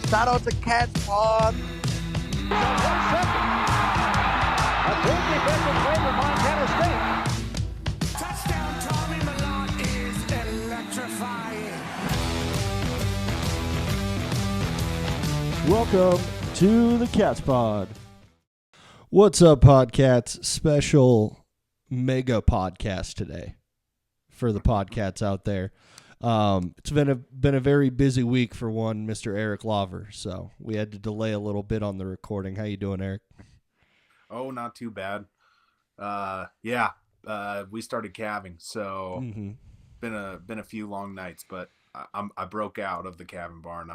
Shout out to Cats Pawd. 1 second. A good defensive play for Montana State. Touchdown, Tommy Milan is electrifying. Welcome to the Cats Pod. What's up, Podcats? Special mega podcast today for the Podcats out there. It's been a very busy week for one Mr. Eric Lover, so we had to delay a little bit on the recording. How you doing, Eric? Oh, not too bad. We started calving, so been a few long nights, but I broke out of the calving barn.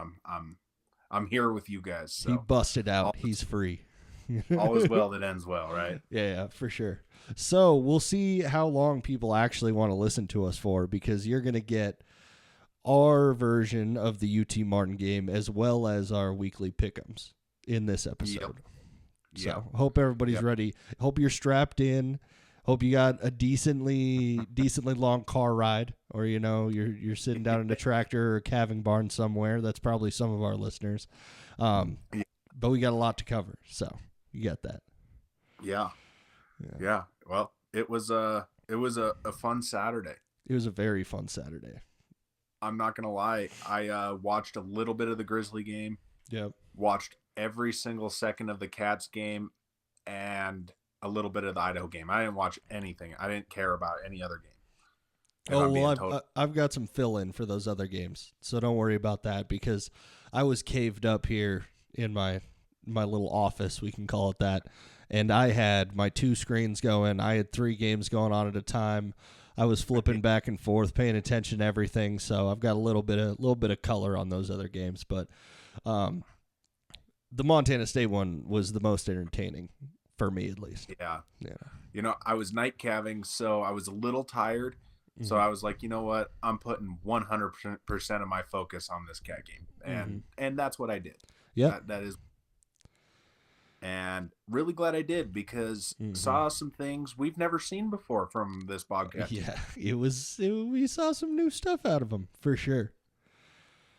I'm here with you guys. So. He busted out. He's free. All is well that ends well, right? Yeah, for sure. So we'll see how long people actually want to listen to us for, because you're going to get our version of the UT Martin game as well as our weekly pick'ems in this episode. So hope everybody's ready. Hope you're strapped in. Hope you got a decently long car ride, or you're sitting down in a tractor or a calving barn somewhere. That's probably some of our listeners. But we got a lot to cover, so you got that. Yeah. Well, it was a fun Saturday. It was a very fun Saturday. I'm not gonna lie. I watched a little bit of the Grizzly game. Yep. Watched every single second of the Cats game and a little bit of the Idaho game. I didn't watch anything. I didn't care about any other game. I've got some fill-in for those other games, so don't worry about that, because I was caved up here in my little office, we can call it that, and I had my 2 screens going. I had 3 games going on at a time. I was flipping back and forth, paying attention to everything, so I've got a little bit of color on those other games. But the Montana State one was the most entertaining for me, at least. Yeah. I was night calving, so I was a little tired. Mm-hmm. So I was like, you know what? I'm putting 100% of my focus on this cat game, and that's what I did. Yeah, that is. And really glad I did, because saw some things we've never seen before from this podcast. Yeah, we saw some new stuff out of them, for sure.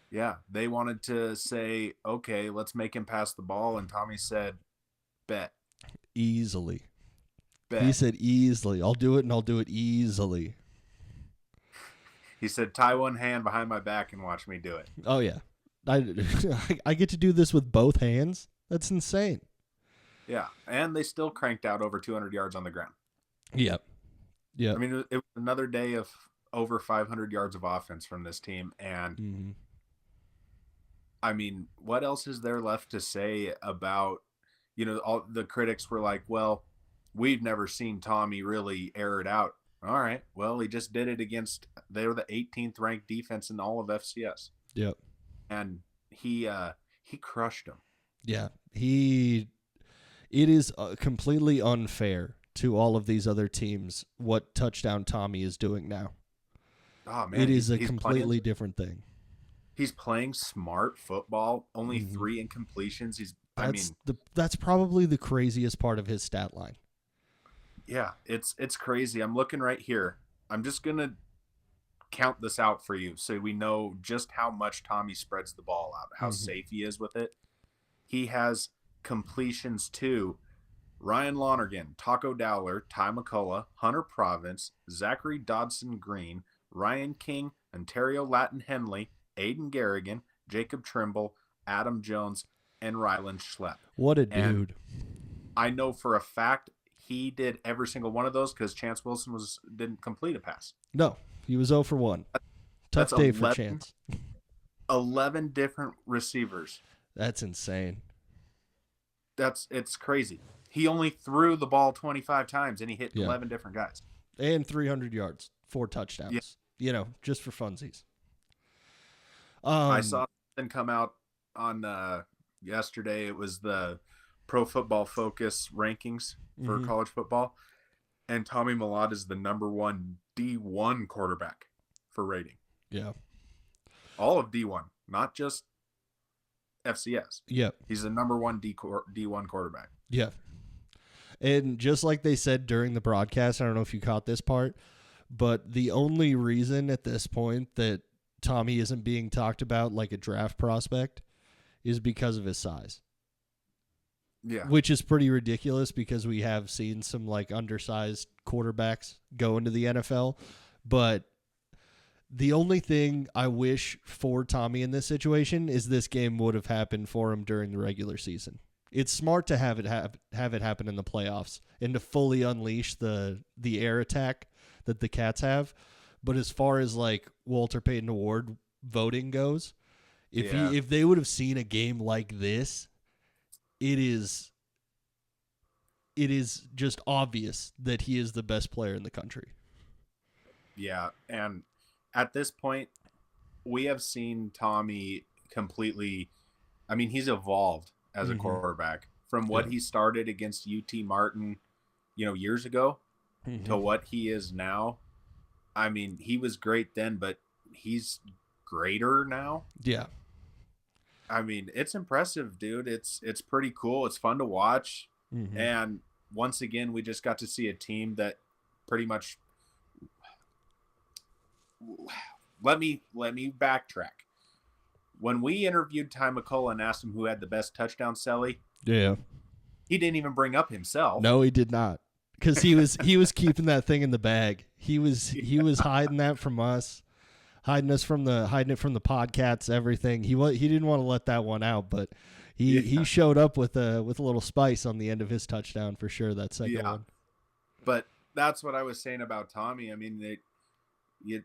Yeah, they wanted to say, okay, let's make him pass the ball, and Tommy said, bet. Easily. Bet. He said easily. I'll do it, and I'll do it easily. He said, tie one hand behind my back and watch me do it. Oh, yeah. I get to do this with both hands? That's insane. Yeah, and they still cranked out over 200 yards on the ground. Yep. I mean, it was another day of over 500 yards of offense from this team, and I mean, what else is there left to say about, all the critics were like, well, we've never seen Tommy really air it out. All right, well, he just did it against, they were the 18th ranked defense in all of FCS. Yep. And he crushed them. Yeah, it is completely unfair to all of these other teams what touchdown Tommy is doing now. Oh man, it is a completely different thing. He's playing smart football. Only 3 incompletions. That's probably the craziest part of his stat line. Yeah, it's crazy. I'm looking right here. I'm just gonna count this out for you so we know just how much Tommy spreads the ball out, how safe he is with it. He has completions to Ryan Lonergan, Taco Dowler, Ty McCullough, Hunter Province, Zachary Dodson Green, Ryan King, Ontario Latin Henley, Aiden Garrigan, Jacob Trimble, Adam Jones, and Ryland Schlepp. What a dude. I know for a fact he did every single one of those, because Chance Wilson didn't complete a pass. No, he was 0 for 1. Tough day for Chance. 11 different receivers. That's insane. It's crazy. He only threw the ball 25 times, and he hit 11 different guys. And 300 yards, 4 touchdowns. Yeah. Just for funsies. I saw something come out on yesterday. It was the Pro Football Focus rankings for college football, and Tommy Millard is the number 1 D1 quarterback for rating. Yeah. All of D1, not just FCS. Yep. He's the number 1 D1 quarterback. Yeah. And just like they said during the broadcast, I don't know if you caught this part, but the only reason at this point that Tommy isn't being talked about like a draft prospect is because of his size. Yeah. Which is pretty ridiculous because we have seen some like undersized quarterbacks go into the NFL. But the only thing I wish for Tommy in this situation is this game would have happened for him during the regular season. It's smart to have it happen in the playoffs and to fully unleash the air attack that the Cats have. But as far as like Walter Payton Award voting goes, if they would have seen a game like this, it is just obvious that he is the best player in the country. Yeah, and at this point, we have seen Tommy completely. I mean, he's evolved as a quarterback from what he started against UT Martin, years ago, to what he is now. I mean, he was great then, but he's greater now. Yeah. I mean, it's impressive, dude. It's pretty cool. It's fun to watch. And once again, we just got to see a team that pretty much let me backtrack. When we interviewed Ty McCullough and asked him who had the best touchdown, Selly, Yeah. he didn't even bring up himself. No, he did not. Because he was keeping that thing in the bag. He was hiding that from us. Hiding it from the podcasts, everything. He didn't want to let that one out, but he showed up with a little spice on the end of his touchdown for sure. That second one. But that's what I was saying about Tommy. I mean,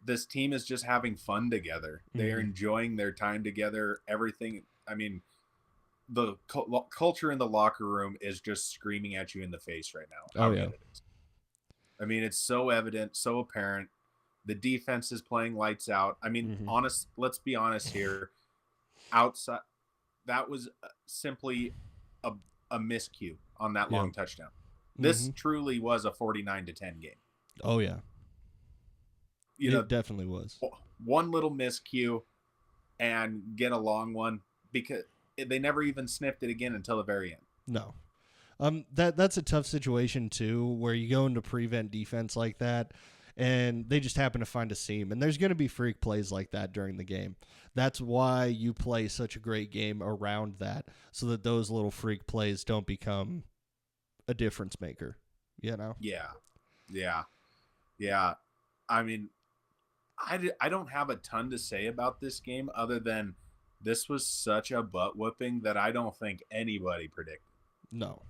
this team is just having fun together. They are enjoying their time together. Everything. I mean, the culture in the locker room is just screaming at you in the face right now. How good it is. I mean, it's so evident, so apparent. The defense is playing lights out. I mean, let's be honest here. Outside, that was simply a miscue on that long touchdown. This truly was a 49-10 game. Oh yeah, it definitely was. One little miscue and get a long one because they never even sniffed it again until the very end. No. That's a tough situation too, where you go into prevent defense like that, and they just happen to find a seam. And there's going to be freak plays like that during the game. That's why you play such a great game around that, so that those little freak plays don't become a difference maker, Yeah. I mean, I don't have a ton to say about this game other than this was such a butt whooping that I don't think anybody predicted. No.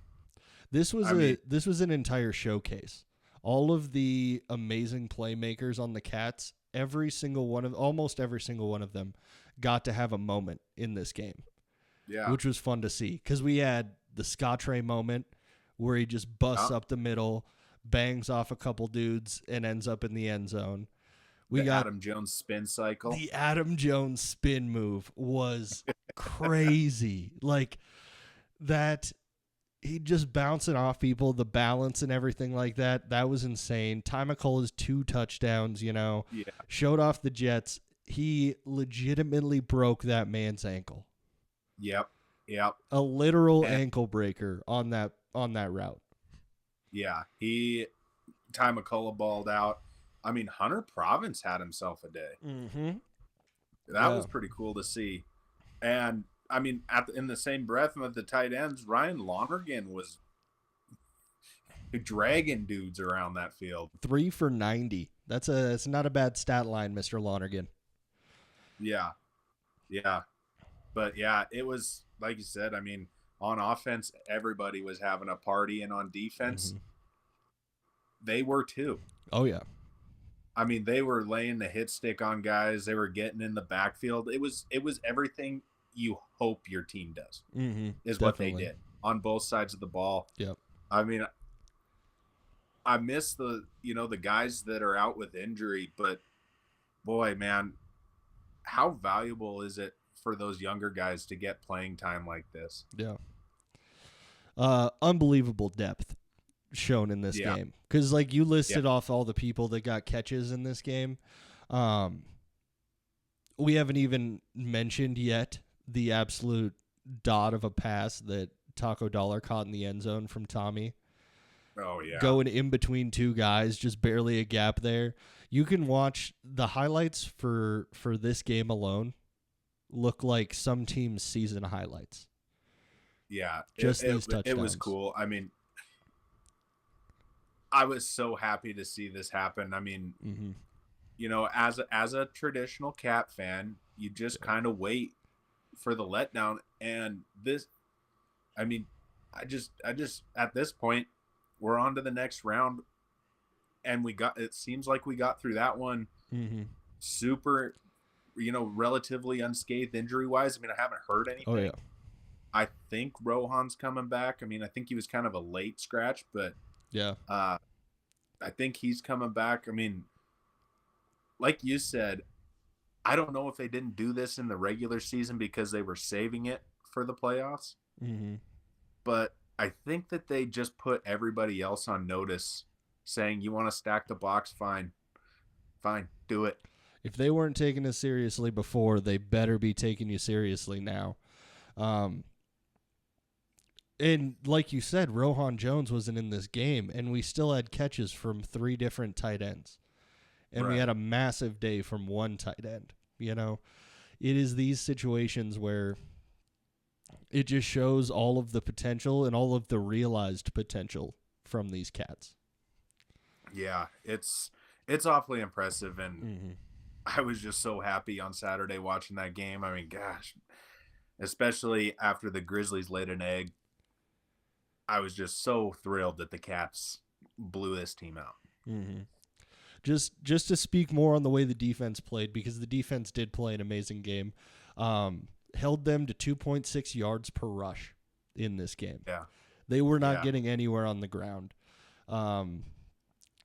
This was an entire showcase. All of the amazing playmakers on the Cats, almost every single one of them got to have a moment in this game. Yeah. Which was fun to see because we had the Scottre moment where he just busts up the middle, bangs off a couple dudes, and ends up in the end zone. We got Adam Jones spin cycle. The Adam Jones spin move was crazy. Like that. He just bouncing off people, the balance and everything like that. That was insane. Ty McCullough's 2 touchdowns, showed off the Jets. He legitimately broke that man's ankle. Yep. A literal ankle breaker on that route. Yeah, Ty McCullough balled out. I mean, Hunter Province had himself a day. That was pretty cool to see. And I mean, in the same breath with the tight ends, Ryan Lonergan was dragging dudes around that field. 3 for 90. It's not a bad stat line, Mr. Lonergan. Yeah. But yeah, it was like you said. I mean, on offense, everybody was having a party, and on defense, they were too. Oh yeah. I mean, they were laying the hit stick on guys. They were getting in the backfield. It was everything you hope your team does is what they did on both sides of the ball. Yep. I mean, I miss the guys that are out with injury, but boy, man, how valuable is it for those younger guys to get playing time like this? Yeah. Unbelievable depth shown in this game. Because like you listed off all the people that got catches in this game. We haven't even mentioned yet the absolute dot of a pass that Taco Dollar caught in the end zone from Tommy. Oh, yeah. Going in between 2 guys, just barely a gap there. You can watch the highlights for this game alone. look like some teams' season highlights. Yeah, Just these it touchdowns. was cool. I mean, I was so happy to see this happen. I mean, Mm-hmm. you know, as a traditional Cat fan, you just kind of wait for the letdown. And this, I mean, I just at this point, we're on to the next round, and it seems like we got through that one Mm-hmm. super, you know, relatively unscathed injury wise. I mean, I haven't heard anything. Oh, yeah. I think Rohan's coming back. I mean, I think he was kind of a late scratch, but Yeah. I think he's coming back. I mean, like you said, I don't know if they didn't do this in the regular season because they were saving it for the playoffs, Mm-hmm. but I think that they just put everybody else on notice saying, you want to stack the box? Fine, do it. If they weren't taking us seriously before, they better be taking you seriously now. And like you said, Rohan Jones wasn't in this game, and we still had catches from 3 different tight ends. And we Right. had a massive day from 1 tight end. You know, it is these situations where it just shows all of the potential and all of the realized potential from these Cats. Yeah, it's awfully impressive, and Mm-hmm. I was just so happy on Saturday watching that game. I mean, gosh, especially after the Grizzlies laid an egg, I was just so thrilled that the Cats blew this team out. Mm-hmm. Just to speak more on the way the defense played, because the defense did play an amazing game. Held them to 2.6 yards per rush in this game. Yeah. They were not Yeah. getting anywhere on the ground.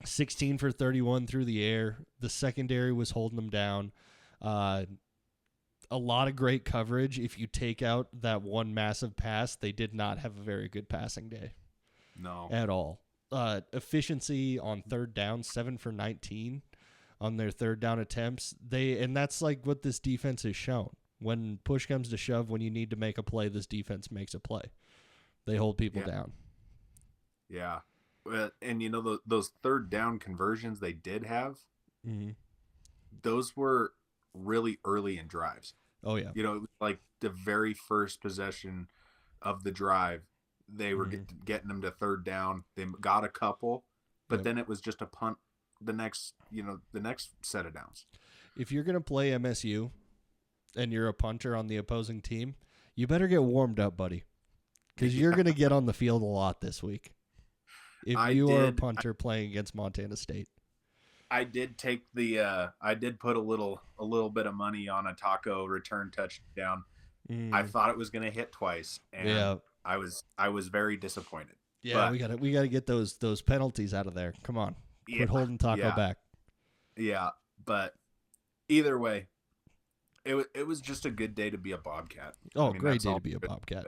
16 for 31 through the air. The secondary was holding them down. A lot of great coverage. If you take out that one massive pass, they did not have a very good passing day No. at all. Efficiency on third down, 7 for 19 on their third down attempts. And that's like what this defense has shown. When push comes to shove, when you need to make a play, this defense makes a play. They hold people down. Yeah. And you know, those third down conversions they did have, Mm-hmm. those were really early in drives. Oh, yeah. You know, it was like the very first possession of the drive, they were getting them to third down. They got a couple, but then it was just a punt the next set of downs. If you're going to play MSU and you're a punter on the opposing team, you better get warmed up, buddy, because you're going to get on the field a lot this week if you are a punter playing against Montana State. I did take I did put a little bit of money on a Taco return touchdown. I thought it was going to hit twice, and I was very disappointed. Yeah, but we got to get those penalties out of there. Come on, quit holding Taco back. Yeah, but either way, it was just a good day to be a Bobcat. Oh, great day to be a Bobcat.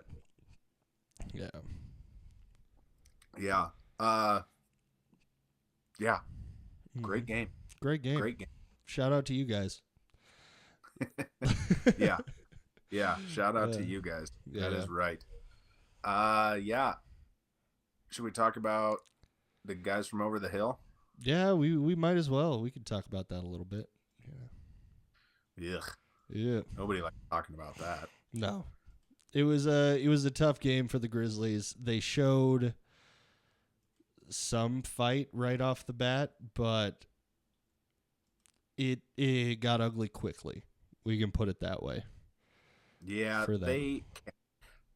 Yeah. Yeah. Yeah. Great game. Great game. Great game. Shout out to you guys. Yeah. Yeah. Shout out to you guys. That is right. Yeah. Should we talk about the guys from over the hill? Yeah, we might as well. We could talk about that a little bit. Yeah. Ugh. Yeah. Nobody likes talking about that. No. It was a tough game for the Grizzlies. They showed some fight right off the bat, but it got ugly quickly. We can put it that way. Yeah,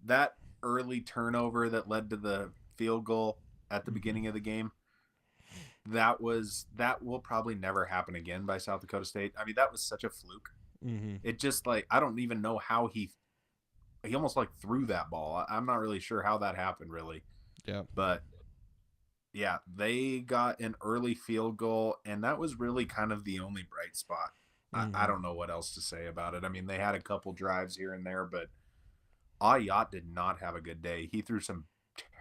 that early turnover that led to the field goal at the beginning of the game, that will probably never happen again by South Dakota State. I mean, that was such a fluke. Mm-hmm. It just I don't even know how he almost threw that ball. I'm not really sure how that happened, really. Yeah. But yeah, they got an early field goal, and that was really kind of the only bright spot. Mm-hmm. I don't know what else to say about it. I mean, they had a couple drives here and there, but Ayat did not have a good day. He threw some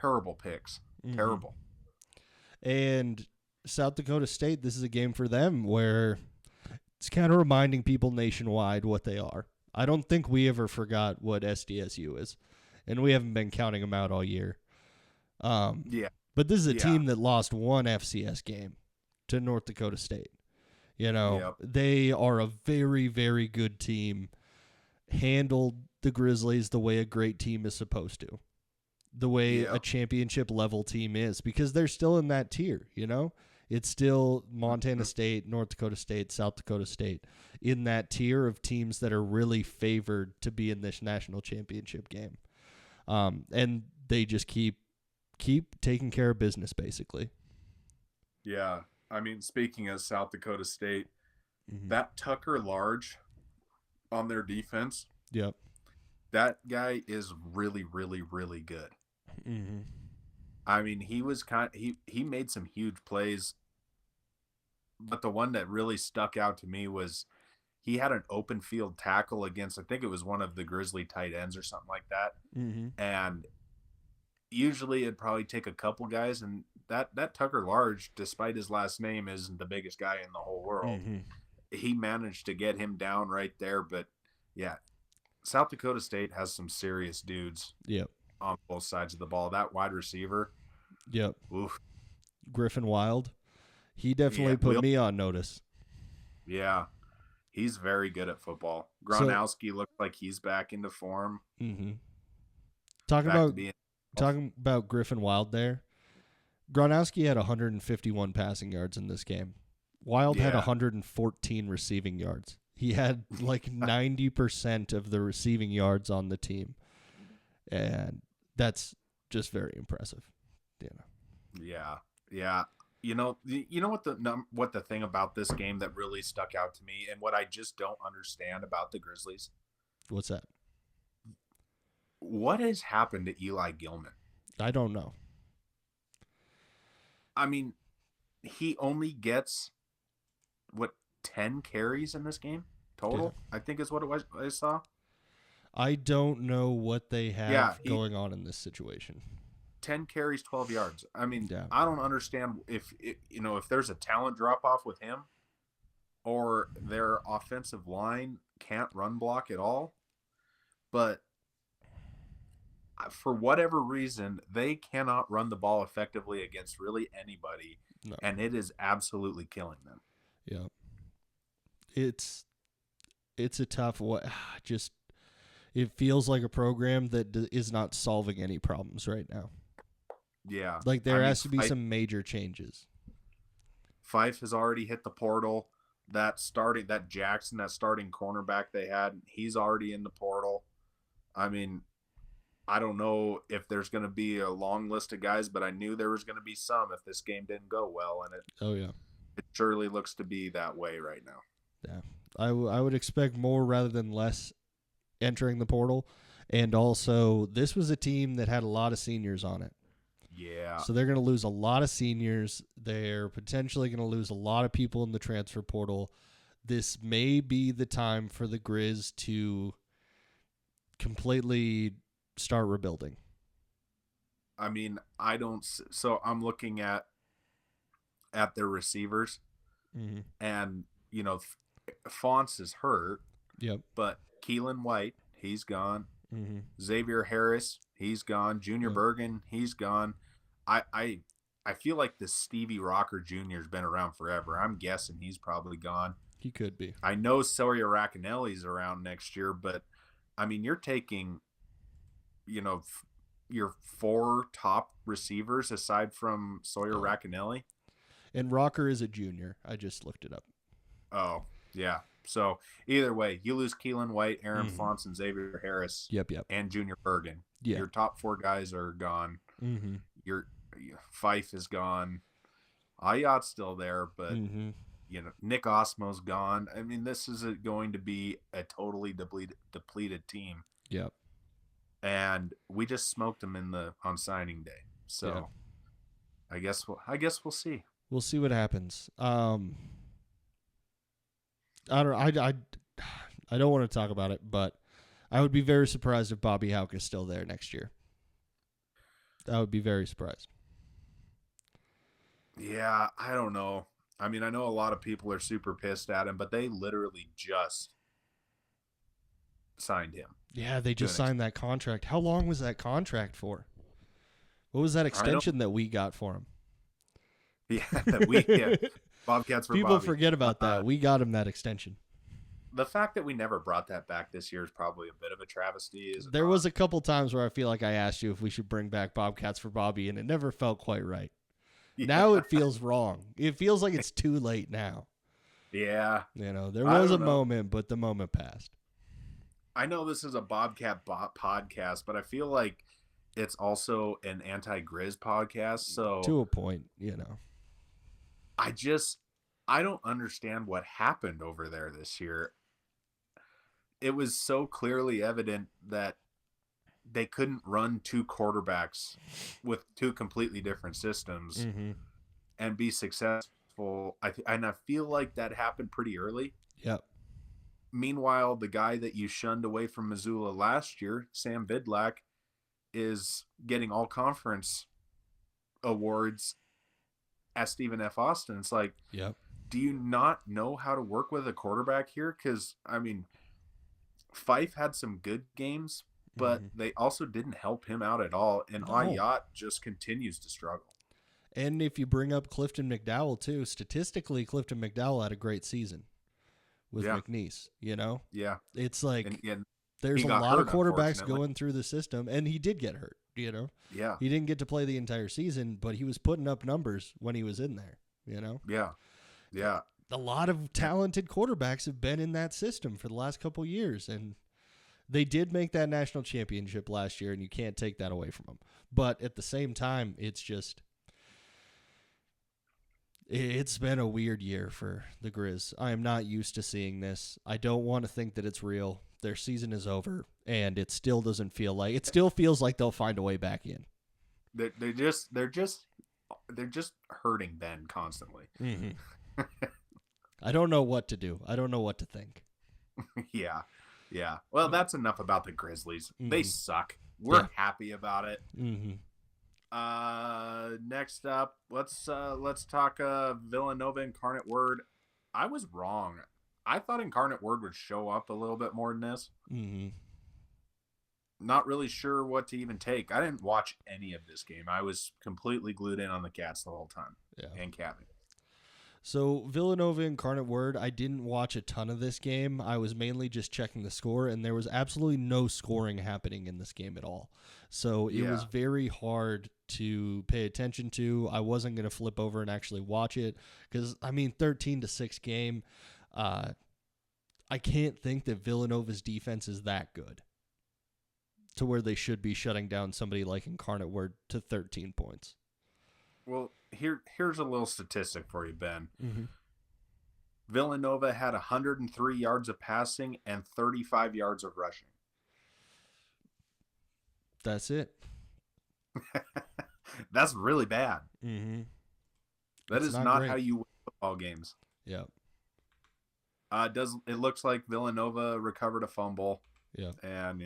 terrible picks. Mm-hmm. Terrible. And South Dakota State, this is a game for them where it's kind of reminding people nationwide what they are. I don't think we ever forgot what SDSU is, and we haven't been counting them out all year. Yeah. But this is a team that lost one FCS game to North Dakota State. You know, They are a very, very good team handled the Grizzlies the way a great team is supposed to, the way a championship level team is, because they're still in that tier, you know? It's still Montana State, North Dakota State, South Dakota State in that tier of teams that are really favored to be in this national championship game. And they just keep taking care of business, basically. Yeah. I mean, speaking of South Dakota State, that Tucker Large on their defense, Yep. that guy is really, really, really good. Mm-hmm. I mean, he made some huge plays, but the one that really stuck out to me was he had an open field tackle against, I think it was one of the Grizzly tight ends or something like that. Mm-hmm. And usually it'd probably take a couple guys, and that Tucker Large, despite his last name, isn't the biggest guy in the whole world. Mm-hmm. He managed to get him down right there. But yeah, South Dakota State has some serious dudes. Yep. On both sides of the ball. That wide receiver. Yep. Oof. Griffin Wild. He definitely put me on notice. Yeah. He's very good at football. Gronowski looks like he's back into form. Mm-hmm. Talking about Griffin Wild there. Gronowski had 151 passing yards in this game. Wild had 114 receiving yards. He had like 90% of the receiving yards on the team. And that's just very impressive. Yeah. Yeah. You know what the thing about this game that really stuck out to me, and what I just don't understand about the Grizzlies? What's that? What has happened to Eli Gilman? I don't know. I mean, he only gets 10 carries in this game total? Yeah. I think is what it was I saw. I don't know what they have going on in this situation. 10 carries, 12 yards. I mean, I don't understand if there's a talent drop off with him, or their offensive line can't run block at all. But for whatever reason, they cannot run the ball effectively against really anybody, and it is absolutely killing them. Yeah. It's a tough one. It feels like a program that is not solving any problems right now. Yeah. Like there has to be some major changes. Fife has already hit the portal. That starting cornerback they had, he's already in the portal. I mean, I don't know if there's going to be a long list of guys, but I knew there was going to be some if this game didn't go well. And it surely looks to be that way right now. Yeah. I would expect more rather than less entering the portal. And also, this was a team that had a lot of seniors on it. Yeah. So they're going to lose a lot of seniors. They're potentially going to lose a lot of people in the transfer portal. This may be the time for the Grizz to completely start rebuilding. I mean, so I'm looking at their receivers, and Fonts is hurt. Yep. But Keelan White, he's gone. Mm-hmm. Xavier Harris, he's gone. Junior Bergen, he's gone. I feel like this Stevie Rocker Jr. has been around forever. I'm guessing he's probably gone. He could be. I know Sawyer Racanelli's around next year, but I mean, you're taking, your 4 top receivers aside from Sawyer Racanelli. And Rocker is a junior. I just looked it up. Oh, yeah. So either way, you lose Keelan White, Aaron Fonts, and Xavier Harris. Yep. And Junior Bergen. Yeah. Your top 4 guys are gone. Mm-hmm. Your Fife is gone. Ayat's still there, but Nick Osmo's gone. I mean, this is going to be a totally depleted team. Yep. And we just smoked them on signing day. So I guess we'll see. We'll see what happens. I don't want to talk about it, but I would be very surprised if Bobby Houck is still there next year. I would be very surprised. Yeah, I don't know. I mean, I know a lot of people are super pissed at him, but they literally just signed him. Yeah, they just signed that contract. How long was that contract for? What was that extension that we got for him? Yeah, Bobcats for People Bobby. forget about that. We got him that extension. the fact that we never brought that back this year is probably a bit of a travesty. There was a couple times where I feel like I asked you if we should bring back Bobcats for Bobby, and it never felt quite right. Yeah. Now it feels wrong. It feels like it's too late now. Yeah. There was a moment, but the moment passed. I know this is a Bobcat podcast, but I feel like it's also an anti-Grizz podcast. So to a point, I don't understand what happened over there this year. It was so clearly evident that they couldn't run two quarterbacks with two completely different systems and be successful. And I feel like that happened pretty early. Yep. Meanwhile, the guy that you shunned away from Missoula last year, Sam Vidlac, is getting all conference awards at Stephen F. Austin. It's like, yep. Do you not know how to work with a quarterback here? Because, I mean, Fife had some good games, but they also didn't help him out at all. And Ayat just continues to struggle. And if you bring up Clifton McDowell, too, statistically, Clifton McDowell had a great season with McNeese, Yeah. It's like and there's a lot of quarterbacks going through the system, and he did get hurt, Yeah. He didn't get to play the entire season, but he was putting up numbers when he was in there, Yeah. Yeah. A lot of talented quarterbacks have been in that system for the last couple years, and they did make that national championship last year, and you can't take that away from them. But at the same time, it's been a weird year for the Grizz. I am not used to seeing this. I don't want to think that it's real. Their season is over, and it still doesn't feel like it. Still feels like they'll find a way back in. They're just hurting Ben constantly. I don't know what to do. I don't know what to think. Yeah. Well, that's enough about the Grizzlies. They suck. We're happy about it. Next up, let's talk Villanova Incarnate Word. I was wrong. I thought Incarnate Word would show up a little bit more than this. Not really sure what to even take. I didn't watch any of this game. I was completely glued in on the Cats the whole time. And Cabby. So Villanova Incarnate Word, I didn't watch a ton of this game. I was mainly just checking the score, and there was absolutely no scoring happening in this game at all. So it was very hard to pay attention to. I wasn't going to flip over and actually watch it because, 13-6 game. I can't think that Villanova's defense is that good to where they should be shutting down somebody like Incarnate Word to 13 points. Well, here's a little statistic for you, Ben. Villanova had 103 yards of passing and 35 yards of rushing. That's it. That's really bad. That is not great. how you win football games. Yeah. It looks like Villanova recovered a fumble. Yeah. And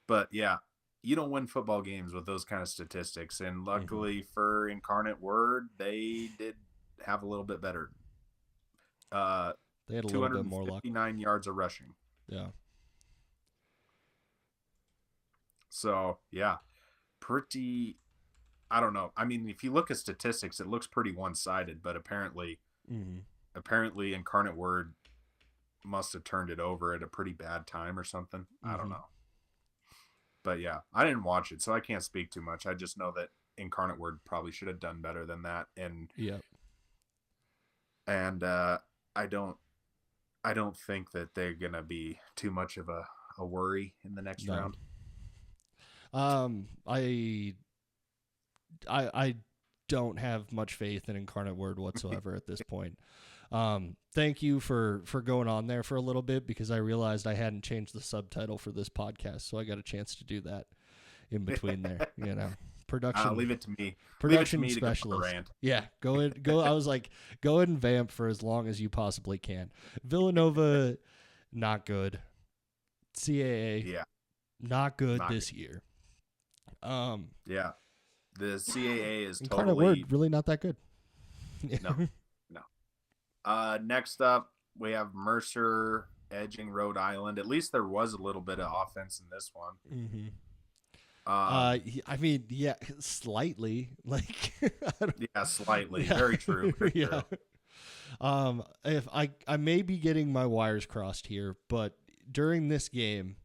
but you don't win football games with those kind of statistics. And luckily for Incarnate Word, they did have a little bit better. They had a little bit more luck. 259 yards of rushing. Yeah. So, pretty, I don't know. If you look at statistics, it looks pretty one-sided, but apparently Incarnate Word must have turned it over at a pretty bad time or something. I don't know. But I didn't watch it, so I can't speak too much. I just know that Incarnate Word probably should have done better than that. And I don't think that they're gonna be too much of a worry in the next round. I don't have much faith in Incarnate Word whatsoever at this point. Thank you for going on there for a little bit because I realized I hadn't changed the subtitle for this podcast, so I got a chance to do that in between there. Production. Leave it to me. Production specialist. Go ahead. Go. I was like, go ahead and vamp for as long as you possibly can. Villanova, not good. CAA, not good this year. The CAA is Incarnate Word really not that good. No. Next up, we have Mercer edging Rhode Island. At least there was a little bit of offense in this one. Slightly. Like, slightly. Very true. Very true. If I may be getting my wires crossed here, but during this game,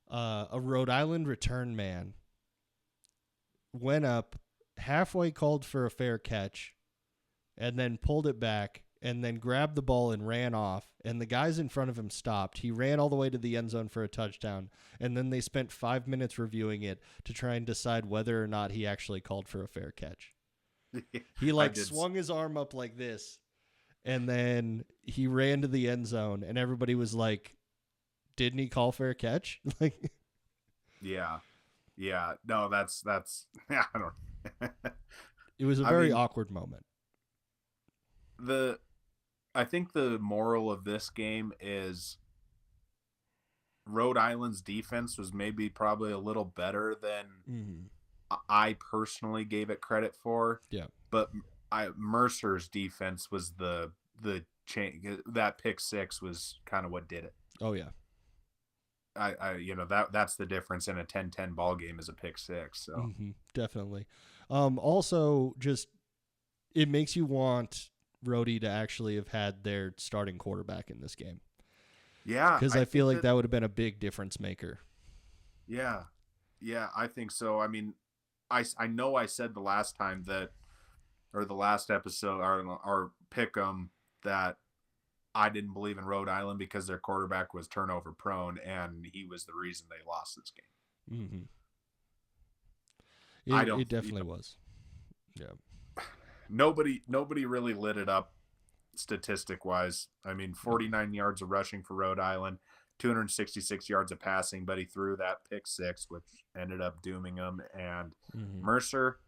a Rhode Island return man went up, halfway called for a fair catch, and then pulled it back, and then grabbed the ball and ran off, and the guys in front of him stopped. He ran all the way to the end zone for a touchdown, and then they spent 5 minutes reviewing it to try and decide whether or not he actually called for a fair catch. He swung his arm up like this, and then he ran to the end zone, and everybody was like, didn't he call for a catch? Like, Yeah. No, that's I don't. it was a very awkward moment. I think the moral of this game is Rhode Island's defense was probably a little better than I personally gave it credit for. Yeah. But Mercer's defense was the change. That pick six was kind of what did it. Oh yeah. That's the difference in a 10-10 ball game is a pick six. So definitely. Also, just it makes you want Rhodey to actually have had their starting quarterback in this game. Yeah, because I feel like that would have been a big difference maker. Yeah, I think so. I mean, I know I said the last time or the last episode, or pick 'em, that I didn't believe in Rhode Island because their quarterback was turnover prone, and he was the reason they lost this game. It definitely was. Yeah. Nobody really lit it up statistic wise. I mean, 49 yards of rushing for Rhode Island, 266 yards of passing, but he threw that pick six, which ended up dooming him. And Mercer,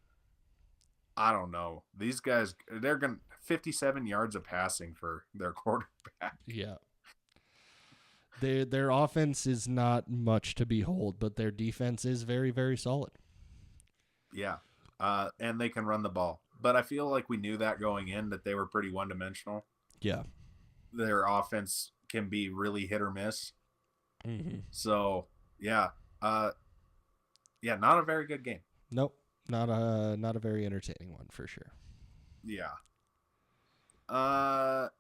I don't know. These guys, they're going to 57 yards of passing for their quarterback. Yeah. Their offense is not much to behold, but their defense is very, very solid. Yeah. And they can run the ball. But I feel like we knew that going in, that they were pretty one-dimensional. Yeah. Their offense can be really hit or miss. So, yeah. Not a very good game. Nope. Not a very entertaining one for sure. Yeah.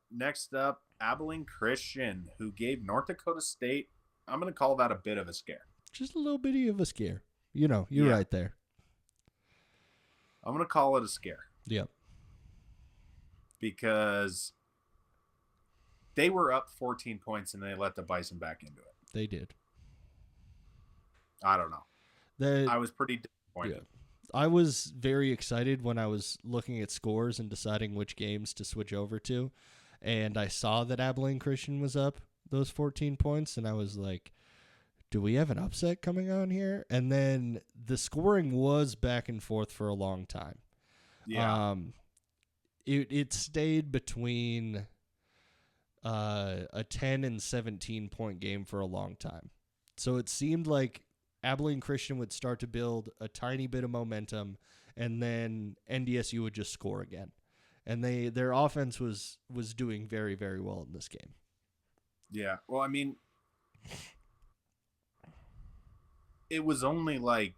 Next up, Abilene Christian, who gave North Dakota State, I'm going to call that a bit of a scare. Just a little bitty of a scare. You're right there. I'm going to call it a scare. Yep. Because they were up 14 points and they let the Bison back into it. They did. I don't know. I was pretty disappointed. Yeah. I was very excited when I was looking at scores and deciding which games to switch over to. And I saw that Abilene Christian was up those 14 points. And I was like, do we have an upset coming on here? And then the scoring was back and forth for a long time. Yeah. It stayed between a 10 and 17 point game for a long time. So it seemed like Abilene Christian would start to build a tiny bit of momentum, and then NDSU would just score again. And their offense was doing very, very well in this game. Yeah. Well, I mean, it was only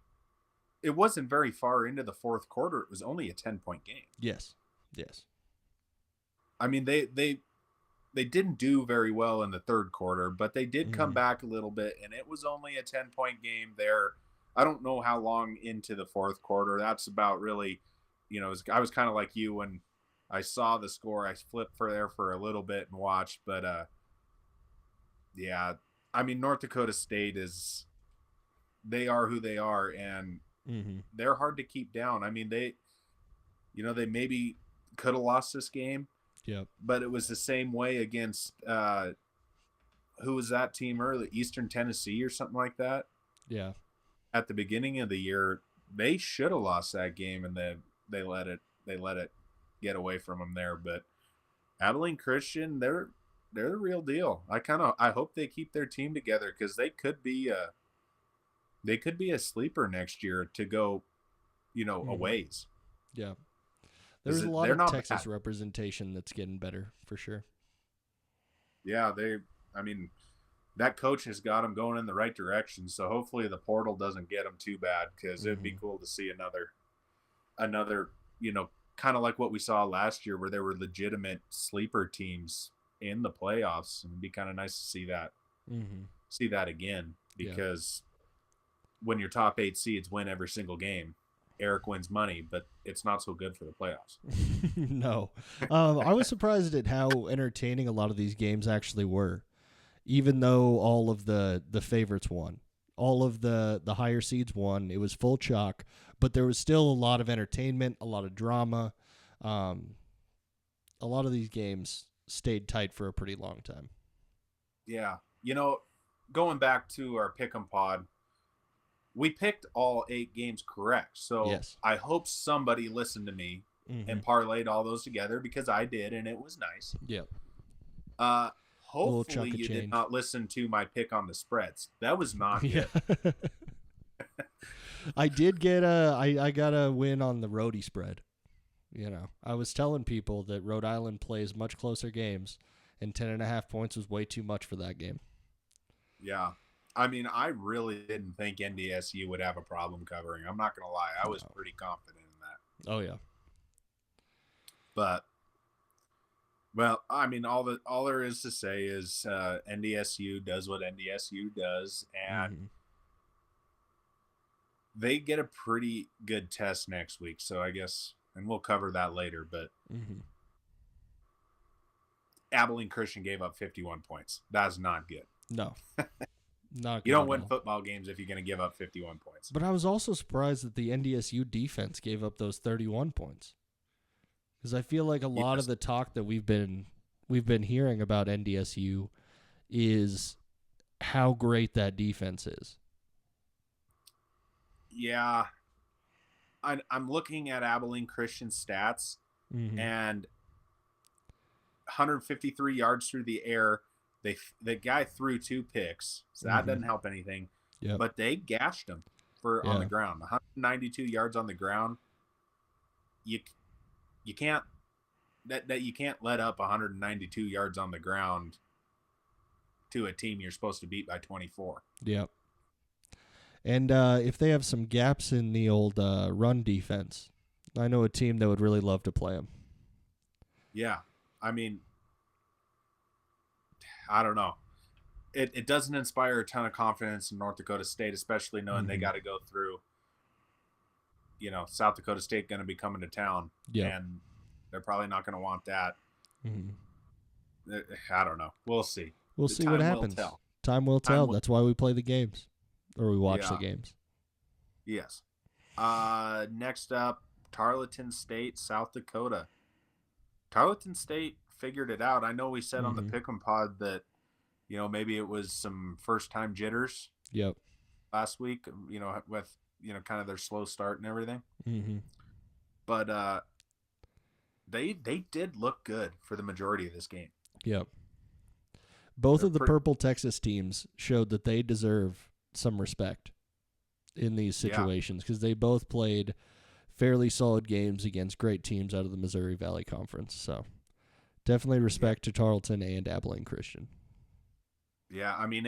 it wasn't very far into the fourth quarter. It was only a 10-point game. Yes. I mean, they didn't do very well in the third quarter, but they did come back a little bit, and it was only a 10-point game there. I don't know how long into the fourth quarter. That's about really, I was kind of like you when I saw the score. I flipped for a little bit and watched, but yeah. I mean, North Dakota State they are who they are, and they're hard to keep down. I mean, they maybe could have lost this game. Yep. But it was the same way against who was that team early? Eastern Tennessee or something like that. Yeah. At the beginning of the year, they should have lost that game, and they let it get away from them there. But Abilene Christian, they're the real deal. I hope they keep their team together, because they could be a sleeper next year to go, a ways. Yeah. There's a lot of Texas representation that's getting better for sure. Yeah, that coach has got them going in the right direction. So hopefully the portal doesn't get them too bad, because it'd be cool to see another, kind of like what we saw last year, where there were legitimate sleeper teams in the playoffs. And it'd be kind of nice to see that again, Yeah. because when your top 8 seeds win every single game, Eric wins money, but it's not so good for the playoffs. No. I was surprised at how entertaining a lot of these games actually were, even though all of the favorites won. All of the higher seeds won. It was full chalk, but there was still a lot of entertainment, a lot of drama. A lot of these games stayed tight for a pretty long time. Yeah. Going back to our pick'em pod, we picked all 8 games correct. So Yes. I hope somebody listened to me and parlayed all those together, because I did, and it was nice. Yep. Hopefully chunk of you did change. not listen to my pick on the spreads. That was not good. I did get I got a win on the roadie spread. I was telling people that Rhode Island plays much closer games, and 10.5 points was way too much for that game. Yeah. I mean, I really didn't think NDSU would have a problem covering. I'm not going to lie. I was pretty confident in that. Oh, yeah. But, well, I mean, all there is to say is NDSU does what NDSU does, and they get a pretty good test next week. So I guess, and we'll cover that later, but Abilene Christian gave up 51 points. That's not good. No. Not good. You don't win football games if you're going to give up 51 points. But I was also surprised that the NDSU defense gave up those 31 points. Because I feel like a lot of the talk that we've been hearing about NDSU is how great that defense is. Yeah. I'm looking at Abilene Christian stats, and 153 yards through the air. The guy threw 2 picks, so that doesn't help anything. Yep. But they gashed him on the ground. 192 yards on the ground. You can't you can't let up 192 yards on the ground to a team you're supposed to beat by 24. Yep. And if they have some gaps in the old run defense, I know a team that would really love to play them. Yeah. I mean, I don't know. It doesn't inspire a ton of confidence in North Dakota State, especially knowing they got to go through, South Dakota State going to be coming to town. Yeah. And they're probably not going to want that. I don't know. We'll see. We'll see what happens. Time will tell. That's why we play the games, or we watch the games. Yes. Next up, Tarleton State, South Dakota. Tarleton State figured it out. I know we said on the Pick'em Pod that, maybe it was some first-time jitters. Yep. Last week, with, kind of their slow start and everything. But they did look good for the majority of this game. Yep. Both of the Purple Texas teams showed that they deserve some respect in these situations, because they both played fairly solid games against great teams out of the Missouri Valley Conference. So definitely respect to Tarleton and Abilene Christian. Yeah, I mean,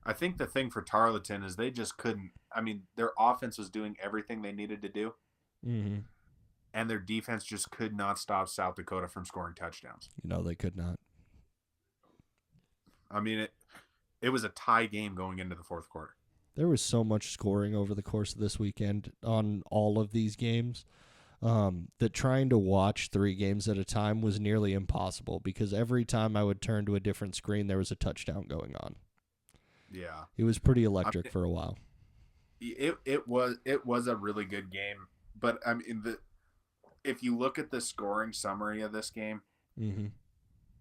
I think the thing for Tarleton is they just couldn't. I mean, their offense was doing everything they needed to do. And their defense just could not stop South Dakota from scoring touchdowns. No, they could not. I mean, it was a tie game going into the fourth quarter. There was so much scoring over the course of this weekend on all of these games that trying to watch 3 games at a time was nearly impossible, because every time I would turn to a different screen, there was a touchdown going on. Yeah. It was pretty electric for a while. It was a really good game. But, I mean, if you look at the scoring summary of this game,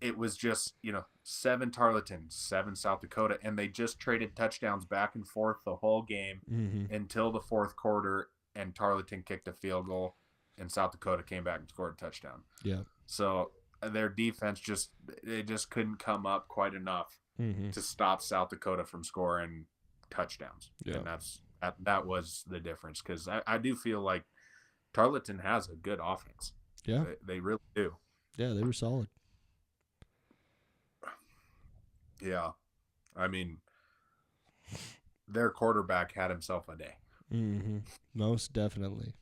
it was just, 7 Tarleton, 7 South Dakota, and they just traded touchdowns back and forth the whole game until the fourth quarter, and Tarleton kicked a field goal, and South Dakota came back and scored a touchdown. Yeah. So their defense just couldn't come up quite enough to stop South Dakota from scoring touchdowns. Yeah. And that was the difference, because I do feel like Tarleton has a good offense. Yeah. They really do. Yeah, they were solid. Yeah. I mean, their quarterback had himself a day. Most definitely.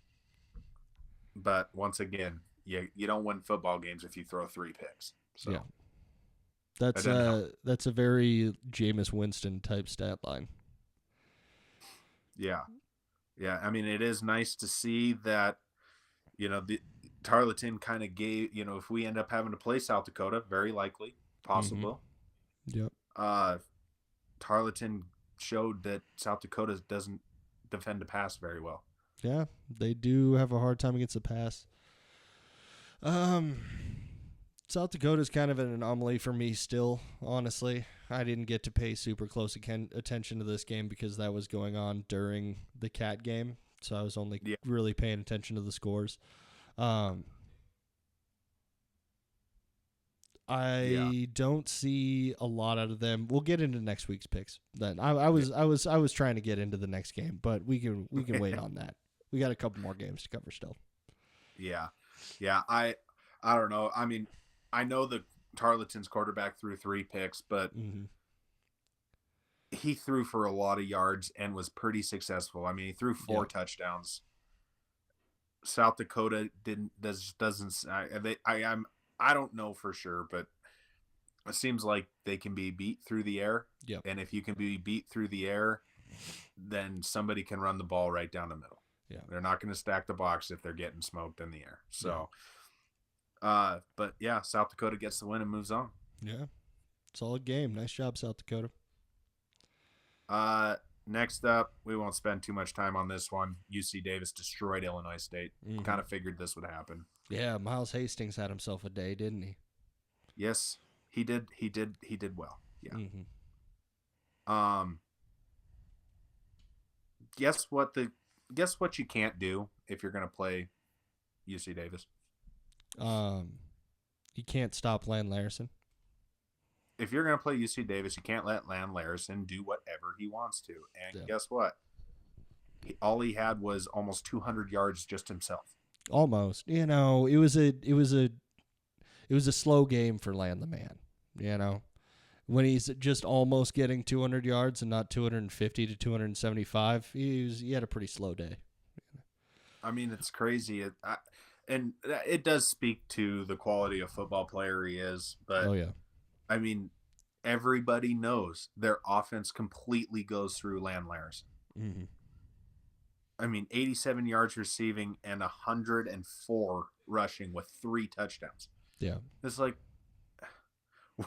But once again, you don't win football games if you throw 3 picks. So Yeah. that doesn't help. That's a very Jameis Winston type stat line. Yeah. Yeah. I mean, it is nice to see that, the Tarleton kind of gave, if we end up having to play South Dakota, very likely, possible. Yep. Tarleton showed that South Dakota doesn't defend the pass very well. Yeah, they do have a hard time against the pass. South Dakota's kind of an anomaly for me still, honestly. I didn't get to pay super close attention to this game because that was going on during the Cat game, so I was only really paying attention to the scores. I don't see a lot out of them. We'll get into next week's picks. Then I was trying to get into the next game, but we can wait on that. We got a couple more games to cover still. Yeah. I don't know. I mean, I know the Tarleton's quarterback threw 3 picks, but he threw for a lot of yards and was pretty successful. I mean, he threw 4 touchdowns. South Dakota doesn't. I don't know for sure, but it seems like they can be beat through the air. Yep. And if you can be beat through the air, then somebody can run the ball right down the middle. Yeah. They're not going to stack the box if they're getting smoked in the air. So, but yeah, South Dakota gets the win and moves on. Yeah. Solid game. Nice job, South Dakota. Next up, we won't spend too much time on this one. UC Davis destroyed Illinois State. Kind of figured this would happen. Yeah, Miles Hastings had himself a day, didn't he? Yes, he did. He did well. Yeah. Guess what you can't do if you're going to play UC Davis? You can't stop Land Larson. If you're going to play UC Davis, you can't let Land Larson do whatever he wants to. And guess what? All he had was almost 200 yards just himself. Almost. It was a slow game for Land the Man. When he's just almost getting 200 yards and not 250 to 275, he had a pretty slow day. I mean, it's crazy. And it does speak to the quality of football player he is. But, I mean, everybody knows their offense completely goes through Land Larson. I mean, 87 yards receiving and 104 rushing with 3 touchdowns. Yeah. It's like,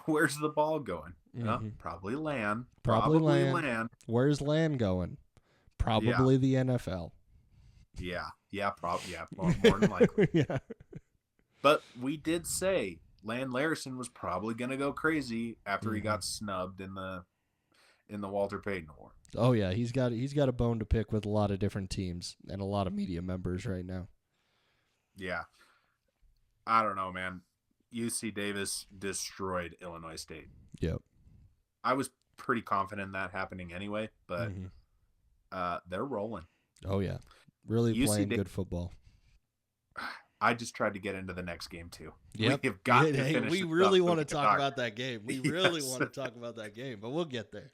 where's the ball going? Probably Land. Probably Land. Where's Land going? Probably the NFL. Yeah, probably. Yeah, more than likely. Yeah. But we did say Land Larson was probably going to go crazy after he got snubbed in the Walter Payton Award. Oh yeah, he's got a bone to pick with a lot of different teams and a lot of media members right now. Yeah. I don't know, man. UC Davis destroyed Illinois State. Yep. I was pretty confident in that happening anyway, but they're rolling. Oh yeah. Really playing good football. I just tried to get into the next game too. Yep. We have got to finish. We really want to talk about that game. We really want to talk about that game, but we'll get there.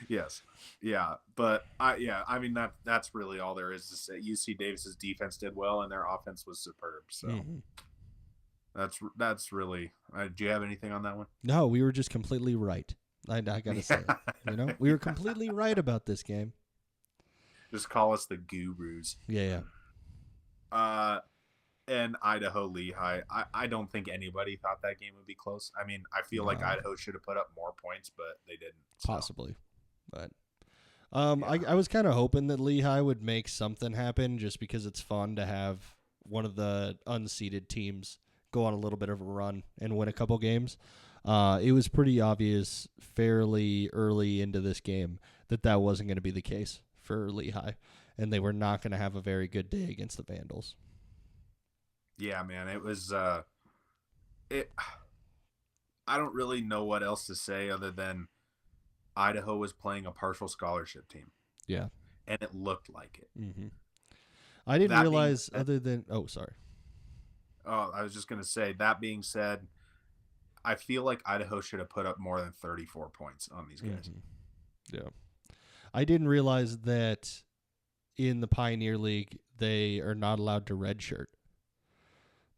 Yes. Yeah. But I mean that's really all there is to say. UC Davis's defense did well and their offense was superb. So that's really do you have anything on that one? No, we were just completely right. I gotta say it. We were completely right about this game. Just call us the gurus. Yeah. And Idaho Lehigh. I don't think anybody thought that game would be close. I mean, I feel like Idaho should have put up more points, but they didn't. So. Possibly. But I was kind of hoping that Lehigh would make something happen just because it's fun to have one of the unseeded teams go on a little bit of a run and win a couple games. It was pretty obvious fairly early into this game that wasn't going to be the case for Lehigh, and they were not going to have a very good day against the Vandals. Yeah, man, it was I don't really know what else to say other than Idaho was playing a partial scholarship team. Yeah. And it looked like it. I didn't realize other than sorry. Oh, I was just going to say, that being said, I feel like Idaho should have put up more than 34 points on these guys. Yeah. I didn't realize that in the Pioneer League, they are not allowed to redshirt.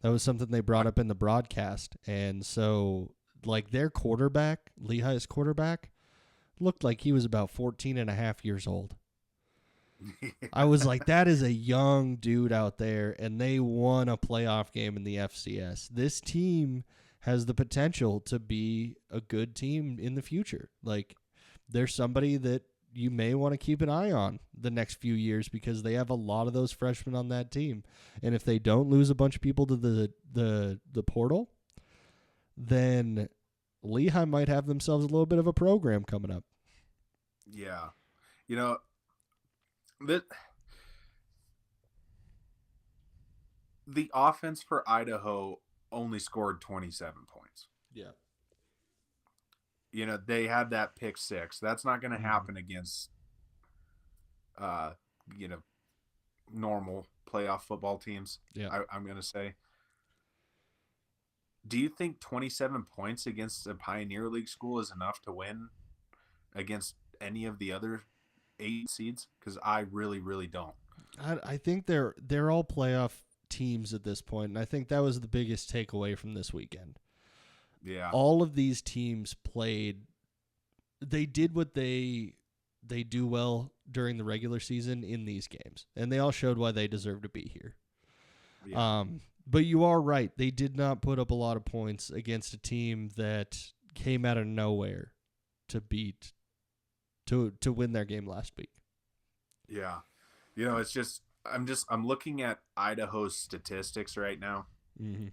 That was something they brought up in the broadcast. And so, like, their quarterback, Lehigh's quarterback, looked like he was about 14 and a half years old. I was like, that is a young dude out there, and they won a playoff game in the FCS. This team has the potential to be a good team in the future. Like, there's somebody that you may want to keep an eye on the next few years because they have a lot of those freshmen on that team. And if they don't lose a bunch of people to the portal, then Lehigh might have themselves a little bit of a program coming up. Yeah. You know, the offense for Idaho only scored 27 points. Yeah. You know, they had that pick six. That's not going to happen against, you know, normal playoff football teams. Yeah. I'm going to say. Do you think 27 points against a Pioneer League school is enough to win against any of the other 8 seeds? Because I really, really don't. I think they're all playoff teams at this point, and I think that was the biggest takeaway from this weekend. Yeah. All of these teams played. They did what they do well during the regular season in these games, and they all showed why they deserve to be here. Yeah. But you are right. They did not put up a lot of points against a team that came out of nowhere to win their game last week. Yeah. You know, it's just I'm looking at Idaho's statistics right now. Mm-hmm.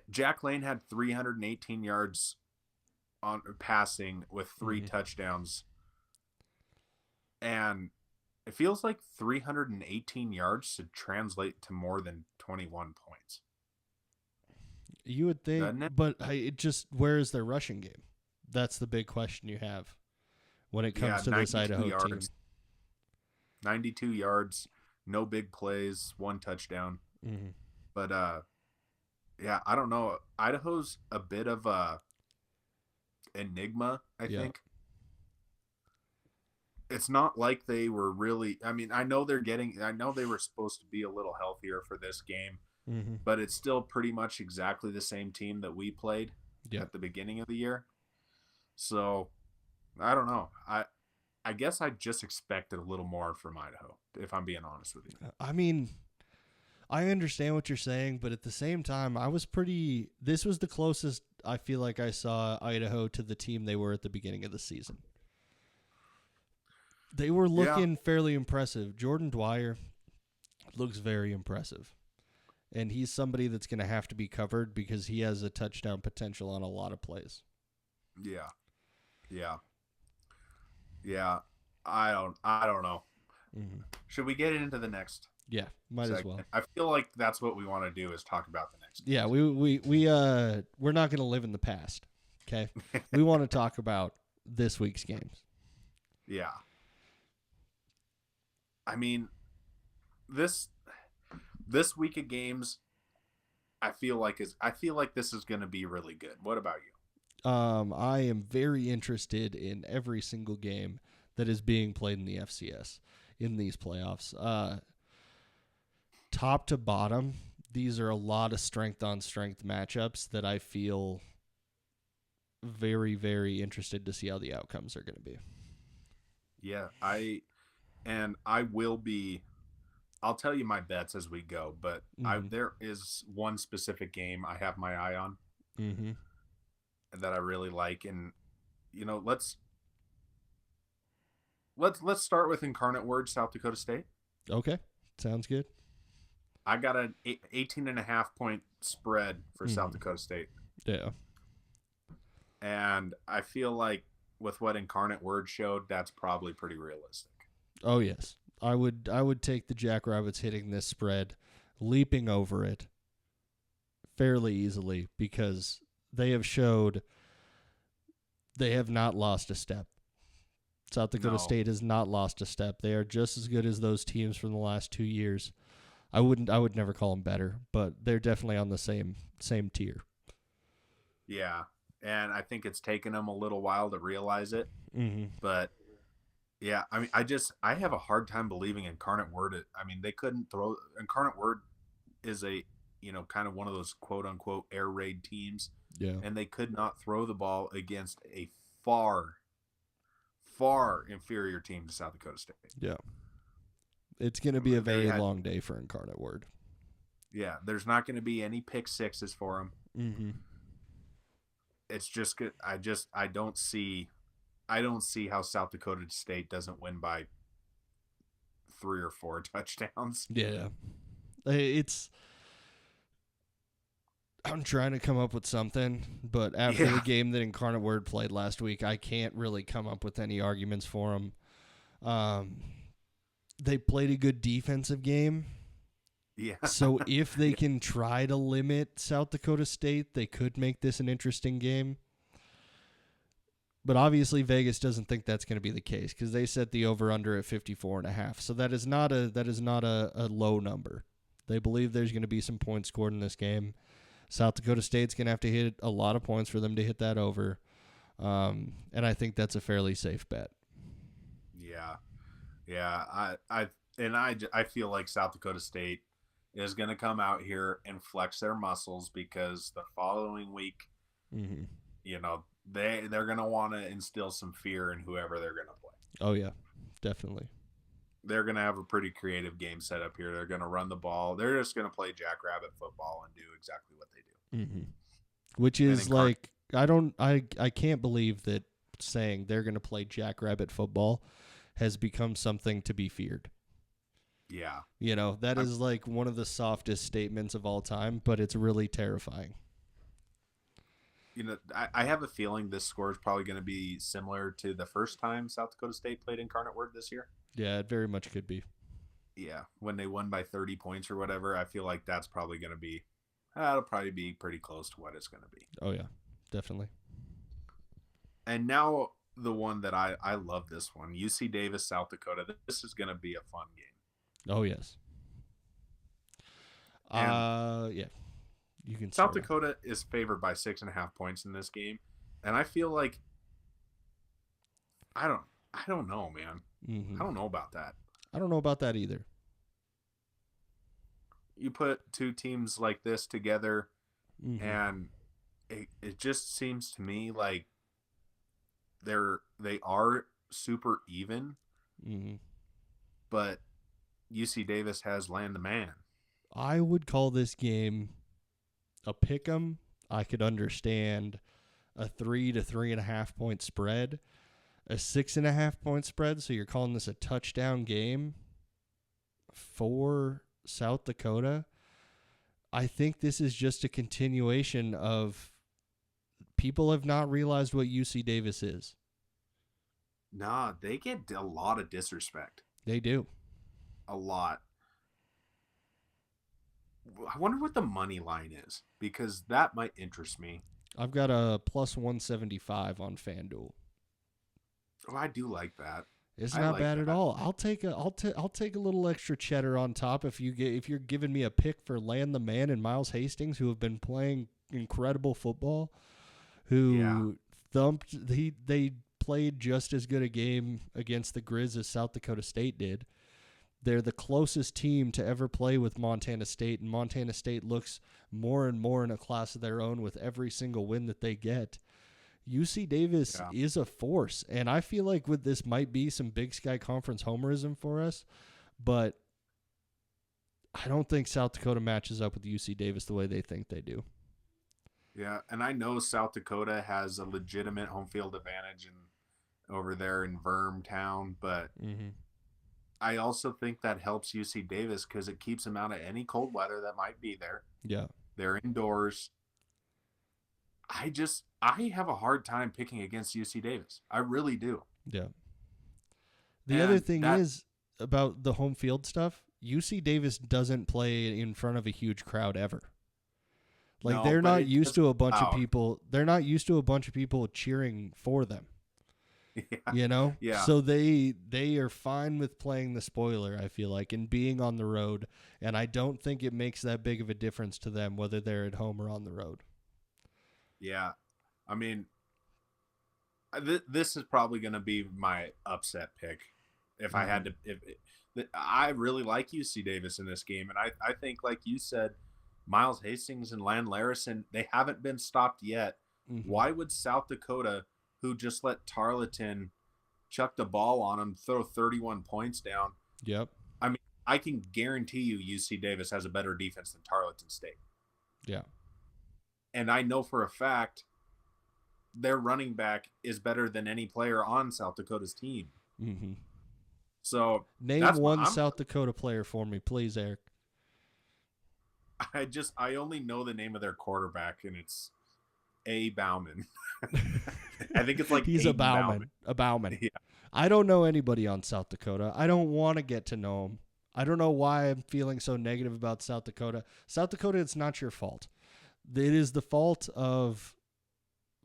Jack Lane had 318 yards on passing with 3 touchdowns. And it feels like 318 yards should translate to more than 21 points. You would think, Doesn't it? but it just, where is their rushing game? That's the big question you have when it comes to this 92 Idaho yards. team. 92 yards, no big plays, 1 touchdown. Mm-hmm. But yeah, I don't know. Idaho's a bit of a enigma, I think. It's not like they were really. I mean, I know they were supposed to be a little healthier for this game, but it's still pretty much exactly the same team that we played at the beginning of the year. So, I don't know. I guess I just expected a little more from Idaho, if I'm being honest with you. I mean, I understand what you're saying, but at the same time, this was the closest I feel like I saw Idaho to the team they were at the beginning of the season. They were looking fairly impressive. Jordan Dwyer looks very impressive. And he's somebody that's going to have to be covered because he has a touchdown potential on a lot of plays. Yeah. I don't know. Mm-hmm. Should we get into the next? Yeah, might segment? as well. I feel like that's what we want to do is talk about the next. Yeah, we're not going to live in the past. Okay, we want to talk about this week's games. Yeah. I mean, this week of games, I feel like this is going to be really good. What about you? I am very interested in every single game that is being played in the FCS in these playoffs. Top to bottom, these are a lot of strength on strength matchups that I feel very, very interested to see how the outcomes are going to be. Yeah, I'll tell you my bets as we go, but there is one specific game I have my eye on that I really like, and you know, let's start with Incarnate Word, South Dakota State. Okay, sounds good. I got an 18.5 point spread for South Dakota State. Yeah, and I feel like with what Incarnate Word showed, that's probably pretty realistic. Oh yes, I would take the Jackrabbits hitting this spread, leaping over it fairly easily because they have showed they have not lost a step. South Dakota State has not lost a step. They are just as good as those teams from the last 2 years. I would never call them better, but they're definitely on the same tier. Yeah, and I think it's taken them a little while to realize it. But yeah, I mean, I have a hard time believing Incarnate Word. I mean, they couldn't throw. Incarnate Word is a kind of one of those quote unquote air raid teams. Yeah. And they could not throw the ball against a far, far inferior team to South Dakota State. Yeah. It's going to be a They very had- long day for Incarnate Word. Yeah, there's not going to be any pick sixes for them. Mm-hmm. It's just good. I don't see how South Dakota State doesn't win by 3 or 4 touchdowns. Yeah. I'm trying to come up with something, but after Yeah. the game that Incarnate Word played last week, I can't really come up with any arguments for them. They played a good defensive game. Yeah. So if they can try to limit South Dakota State, they could make this an interesting game. But obviously Vegas doesn't think that's going to be the case because they set the over-under at 54.5. So that is not a low number. They believe there's going to be some points scored in this game. South Dakota State's going to have to hit a lot of points for them to hit that over. And I think that's a fairly safe bet. Yeah. Yeah. I feel like South Dakota State is going to come out here and flex their muscles because the following week, Mm-hmm. they're going to want to instill some fear in whoever they're going to play. Oh, yeah, definitely. They're going to have a pretty creative game set up here. They're going to run the ball. They're just going to play jackrabbit football and do exactly what they do. Mm-hmm. Which is like, I can't believe that saying they're going to play jackrabbit football has become something to be feared. Yeah. That is like one of the softest statements of all time, but it's really terrifying. I have a feeling this score is probably going to be similar to the first time South Dakota State played Incarnate Word this year. Yeah, it very much could be. Yeah, when they won by 30 points or whatever, I feel like that's probably going to be, that'll probably be pretty close to what it's going to be. Oh, yeah, definitely. And now the one that I love this one, UC Davis, South Dakota. This is going to be a fun game. Oh, yes. Yeah. You can South start Dakota is favored by 6.5 points in this game, and I feel like I don't know, man. Mm-hmm. I don't know about that. I don't know about that either. You put two teams like this together, Mm-hmm. and it just seems to me like they are super even, Mm-hmm. but UC Davis has land the man. I would call this game a pick'em. I could understand a 3 to 3.5 point spread, a 6.5 point spread. So you're calling this a touchdown game for South Dakota. I think this is just a continuation of people have not realized what UC Davis is. Nah, they get a lot of disrespect. They do. A lot. I wonder what the money line is, because that might interest me. I've got a plus 175 on FanDuel. Oh, I do like that. It's I not like bad at that. all. I'll take a little extra cheddar on top if you're giving me a pick for Land the Man and Miles Hastings, who have been playing incredible football, who they played just as good a game against the Grizz as South Dakota State did. They're the closest team to ever play with Montana State, and Montana State looks more and more in a class of their own with every single win that they get. UC Davis is a force, and I feel like with this might be some Big Sky Conference homerism for us, but I don't think South Dakota matches up with UC Davis the way they think they do. Yeah, and I know South Dakota has a legitimate home field advantage over there in Vermtown, but I also think that helps UC Davis because it keeps them out of any cold weather that might be there. Yeah. They're indoors. I have a hard time picking against UC Davis. I really do. Yeah. The other thing is about the home field stuff, UC Davis doesn't play in front of a huge crowd ever. Like they're not used to a bunch of people. They're not used to a bunch of people cheering for them. Yeah. Yeah. So they are fine with playing the spoiler, I feel like, and being on the road, and I don't think it makes that big of a difference to them whether they're at home or on the road. Yeah. I mean, this is probably going to be my upset pick if I had to. I really like UC Davis in this game, and I think, like you said, Miles Hastings and Land Larison, they haven't been stopped yet. Mm-hmm. Why would South Dakota, who just let Tarleton chuck the ball on them, throw 31 points down? Yep. I mean, I can guarantee you UC Davis has a better defense than Tarleton State. Yeah. And I know for a fact their running back is better than any player on South Dakota's team. Mm-hmm. So name one South Dakota player for me, please, Eric. I only know the name of their quarterback, and it's A. Bauman. I think it's like he's a Bauman. A Bauman. Yeah. I don't know anybody on South Dakota. I don't want to get to know him. I don't know why I'm feeling so negative about South Dakota. South Dakota, it's not your fault. It is the fault of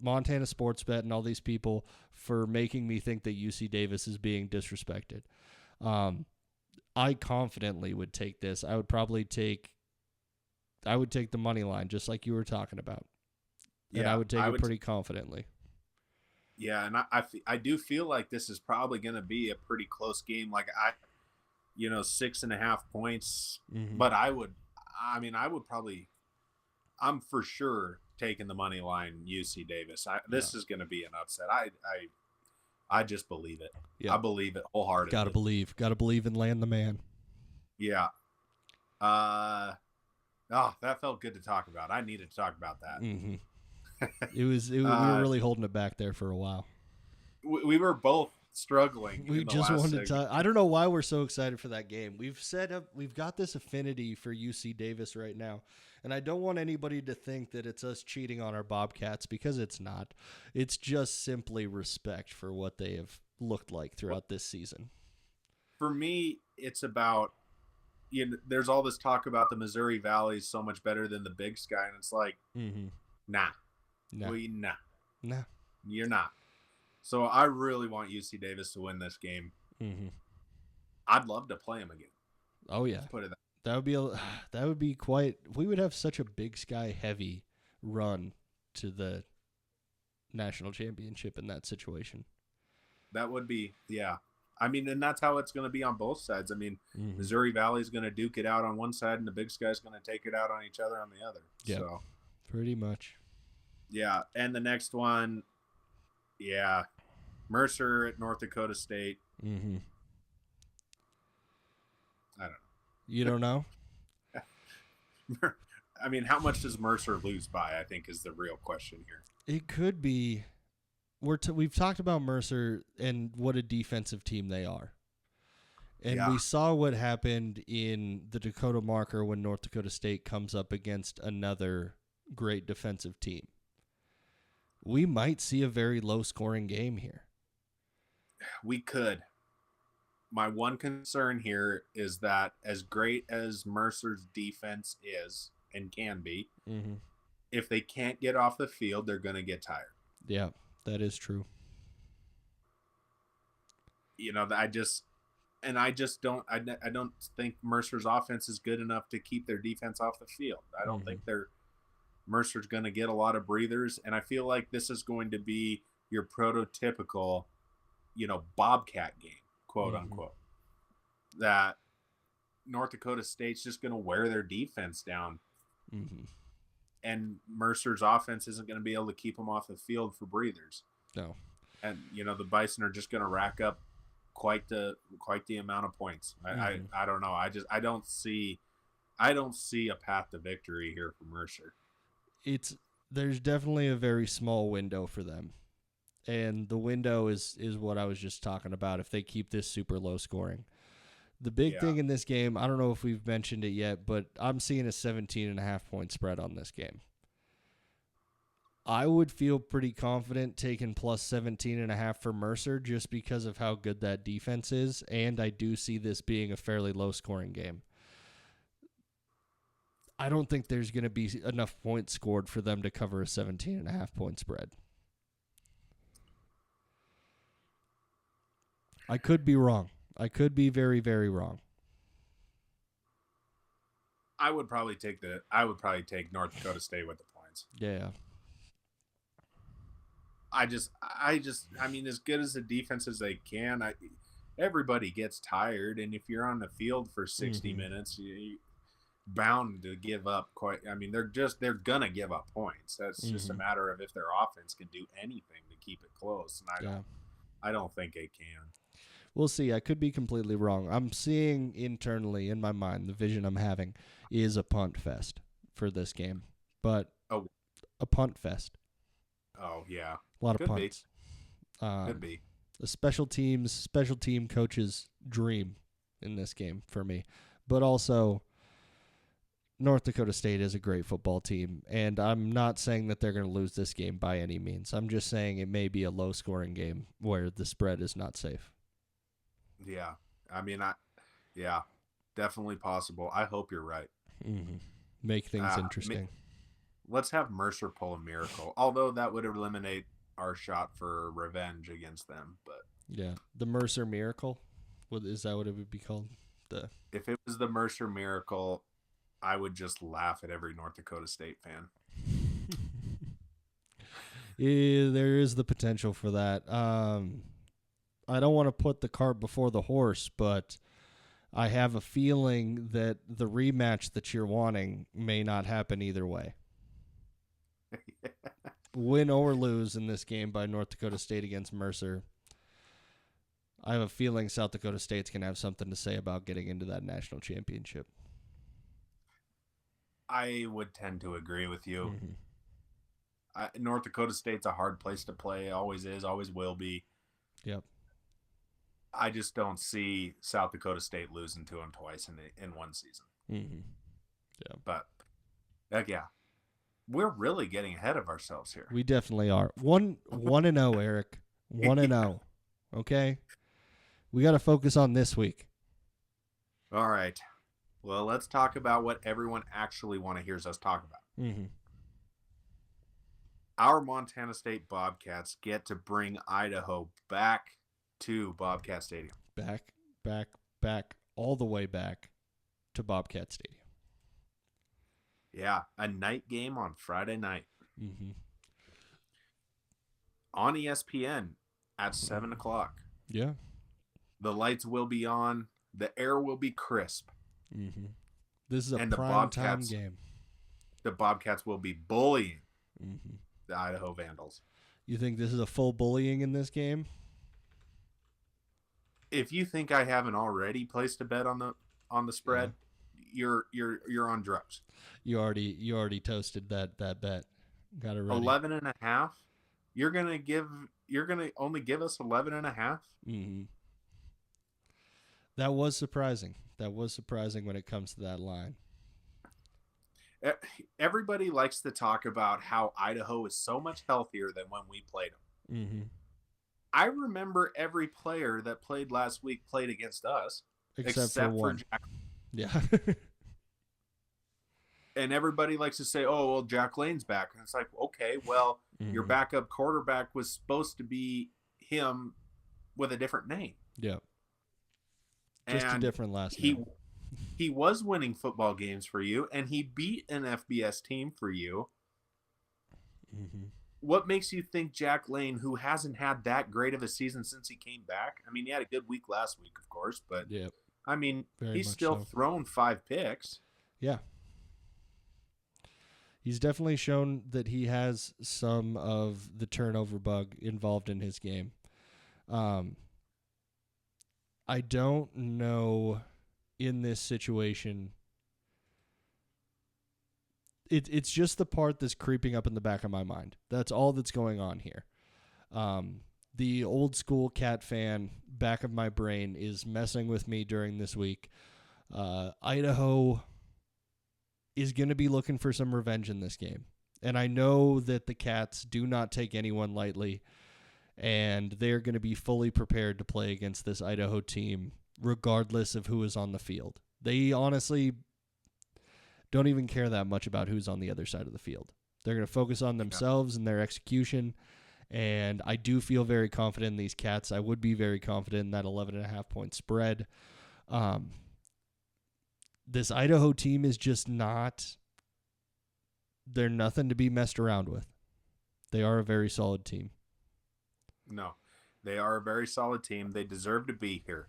Montana Sportsbet and all these people for making me think that UC Davis is being disrespected. I confidently would take this. I would take the money line, just like you were talking about. And I would take it pretty confidently. Yeah, and I do feel like this is probably going to be a pretty close game. Like 6.5 points. Mm-hmm. But I'm for sure taking the money line UC Davis. This is going to be an upset. I just believe it. Yeah. I believe it wholeheartedly. Gotta believe in Land the Man. Yeah. That felt good to talk about. I needed to talk about that. Mm-hmm. We were really holding it back there for a while. We were both struggling. We just wanted to. I don't know why we're so excited for that game. We've got this affinity for UC Davis right now, and I don't want anybody to think that it's us cheating on our Bobcats, because it's not. It's just simply respect for what they have looked like throughout this season. For me, it's about, there's all this talk about the Missouri Valley is so much better than the Big Sky, and it's like, nah. You're not. So I really want UC Davis to win this game. Mm-hmm. I'd love to play them again. Oh yeah, put it that would be quite. We would have such a Big Sky heavy run to the national championship in that situation. That would be, yeah. I mean, and that's how it's going to be on both sides. I mean, Missouri Valley is going to duke it out on one side, and the Big Sky is going to take it out on each other on the other. Yeah, so pretty much. Yeah, and the next one, Mercer at North Dakota State. Mm-hmm. I don't know. You don't know? I mean, how much does Mercer lose by, I think, is the real question here. It could be. We've talked about Mercer and what a defensive team they are. And we saw what happened in the Dakota Marker when North Dakota State comes up against another great defensive team. We might see a very low-scoring game here. We could. My one concern here is that as great as Mercer's defense is and can be, if they can't get off the field, they're going to get tired. Yeah, that is true. I don't think Mercer's offense is good enough to keep their defense off the field. I don't think Mercer's going to get a lot of breathers, and I feel like this is going to be your prototypical, Bobcat game, quote unquote. That North Dakota State's just going to wear their defense down, and Mercer's offense isn't going to be able to keep them off the field for breathers. No, and the Bison are just going to rack up quite the amount of points. I don't know. I don't see a path to victory here for Mercer. There's definitely a very small window for them. And the window is what I was just talking about, if they keep this super low scoring. The big thing in this game, I don't know if we've mentioned it yet, but I'm seeing a 17.5 point spread on this game. I would feel pretty confident taking plus 17.5 for Mercer just because of how good that defense is, and I do see this being a fairly low scoring game. I don't think there's going to be enough points scored for them to cover a 17.5 point spread. I could be wrong. I could be very, very wrong. I would probably take North Dakota State with the points. Yeah. I mean, as good as the defense as they can, everybody gets tired, and if you're on the field for 60 minutes, bound to give up quite. I mean, they're gonna give up points. That's just a matter of if their offense can do anything to keep it close, and I don't think it can. We'll see. I could be completely wrong. I'm seeing internally in my mind, the vision I'm having is a punt fest for this game, but Oh, a punt fest. oh yeah, A lot of could punts. could be. A special team coach's dream in this game for me, but also North Dakota State is a great football team, and I'm not saying that they're going to lose this game by any means. I'm just saying it may be a low-scoring game where the spread is not safe. Yeah, I mean, yeah, definitely possible. I hope you're right. Mm-hmm. Make things interesting. Let's have Mercer pull a miracle, although that would eliminate our shot for revenge against them. But yeah, the Mercer Miracle, is that what it would be called? If it was the Mercer Miracle, I would just laugh at every North Dakota State fan. Yeah, there is the potential for that. I don't want to put the cart before the horse, but I have a feeling that the rematch that you're wanting may not happen either way. Win or lose in this game by North Dakota State against Mercer, I have a feeling South Dakota State's going to have something to say about getting into that national championship. I would tend to agree with you. North Dakota State's a hard place to play. Always is, always will be. Yep. I just don't see South Dakota State losing to them twice in one season. Yeah. But, yeah, we're really getting ahead of ourselves here. We definitely are. 1-0, Eric. 1-0. Okay? We got to focus on this week. All right. Well, let's talk about what everyone actually want to hear us talk about. Our Montana State Bobcats get to bring Idaho back to Bobcat Stadium. Back, all the way back to Bobcat Stadium. Yeah, a night game on Friday night. On ESPN at 7 o'clock. Yeah. The lights will be on. The air will be crisp. This is a prime time game. The Bobcats will be bullying the Idaho Vandals. You think this is a full bullying in this game? If you think I haven't already placed a bet on the spread, you're on drugs. You already toasted that bet. Got it ready. 11.5. You're gonna only give us 11.5. That was surprising. That was surprising when it comes to that line. Everybody likes to talk about how Idaho is so much healthier than when we played them. I remember every player that played last week played against us, except for one. Jack. Yeah. And everybody likes to say, "Oh, well, Jack Lane's back," and it's like, okay, well, your backup quarterback was supposed to be him with a different name. Yeah. Just a different last name. He was winning football games for you, and he beat an FBS team for you. What makes you think Jack Lane, who hasn't had that great of a season since he came back? I mean, he had a good week last week, of course, but I mean, he's still thrown 5 picks. Yeah. He's definitely shown that he has some of the turnover bug involved in his game. I don't know in this situation. It's just the part that's creeping up in the back of my mind. That's all that's going on here. The old school Cat fan back of my brain is messing with me during this week. Idaho is going to be looking for some revenge in this game. And I know that the Cats do not take anyone lightly, and they're going to be fully prepared to play against this Idaho team regardless of who is on the field. They honestly don't even care that much about who's on the other side of the field. They're going to focus on themselves and their execution, and I do feel very confident in these Cats. I would be very confident in that 11.5-point spread. This Idaho team is just not – they're nothing to be messed around with. They are a very solid team. No, they are a very solid team. They deserve to be here.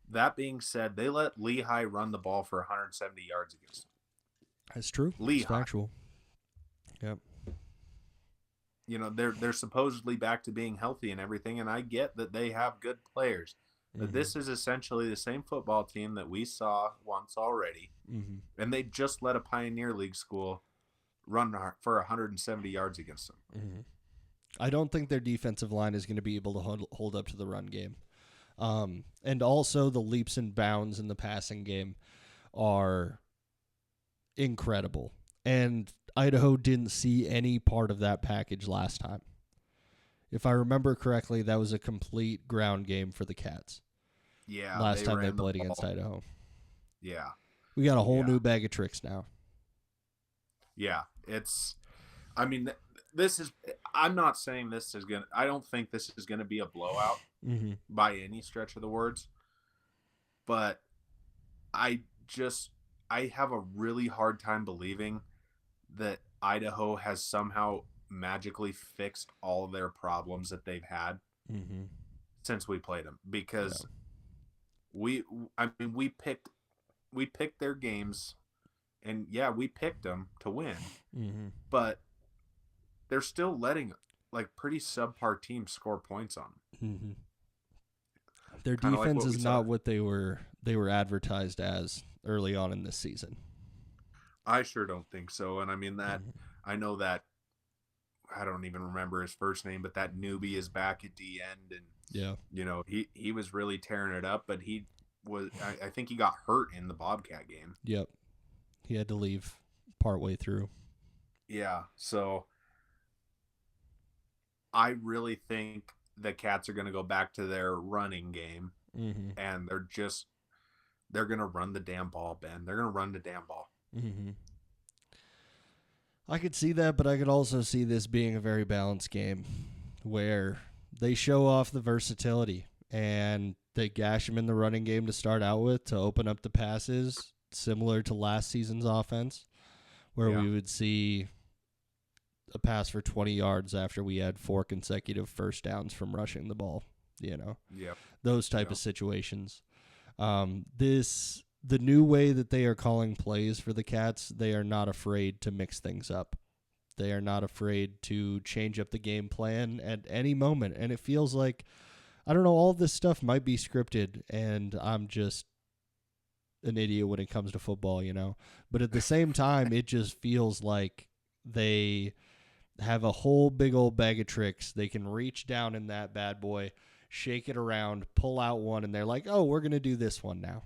That being said, they let Lehigh run the ball for 170 yards against them. That's true. It's Lehigh. factual. Yep. You know, they're supposedly back to being healthy and everything, and I get that they have good players. But this is essentially the same football team that we saw once already, and they just let a Pioneer League school run for 170 yards against them. I don't think their defensive line is going to be able to hold up to the run game. And also the leaps and bounds in the passing game are incredible. And Idaho didn't see any part of that package last time. If I remember correctly, that was a complete ground game for the Cats. Yeah, last time they ran the played ball. against Idaho. Yeah. We got a whole new bag of tricks now. Yeah, I mean, this is, I'm not saying I don't think this is going to be a blowout by any stretch of the words, but I have a really hard time believing that Idaho has somehow magically fixed all of their problems that they've had since we played them, because we picked their games, and we picked them to win, but they're still letting like pretty subpar teams score points on them. Their Kinda defense like is not what they were advertised as early on in this season. I sure don't think so. And I mean that I know that, I don't even remember his first name, but that newbie is back at the end, and you know, he was really tearing it up, but I think he got hurt in the Bobcat game. Yep. He had to leave partway through. Yeah, so I really think the Cats are going to go back to their running game, and they're going to run the damn ball, Ben. They're going to run the damn ball. I could see that, but I could also see this being a very balanced game where they show off the versatility and they gash them in the running game to start out with to open up the passes, similar to last season's offense, where we would see a pass for 20 yards after we had 4 consecutive first downs from rushing the ball, you know. Those type of situations. The new way that they are calling plays for the Cats, they are not afraid to mix things up. They are not afraid to change up the game plan at any moment. And it feels like, I don't know, all this stuff might be scripted, and I'm just an idiot when it comes to football, you know. But at the same time, it just feels like they have a whole big old bag of tricks. They can reach down in that bad boy, shake it around, pull out one, and they're like, oh, we're going to do this one now.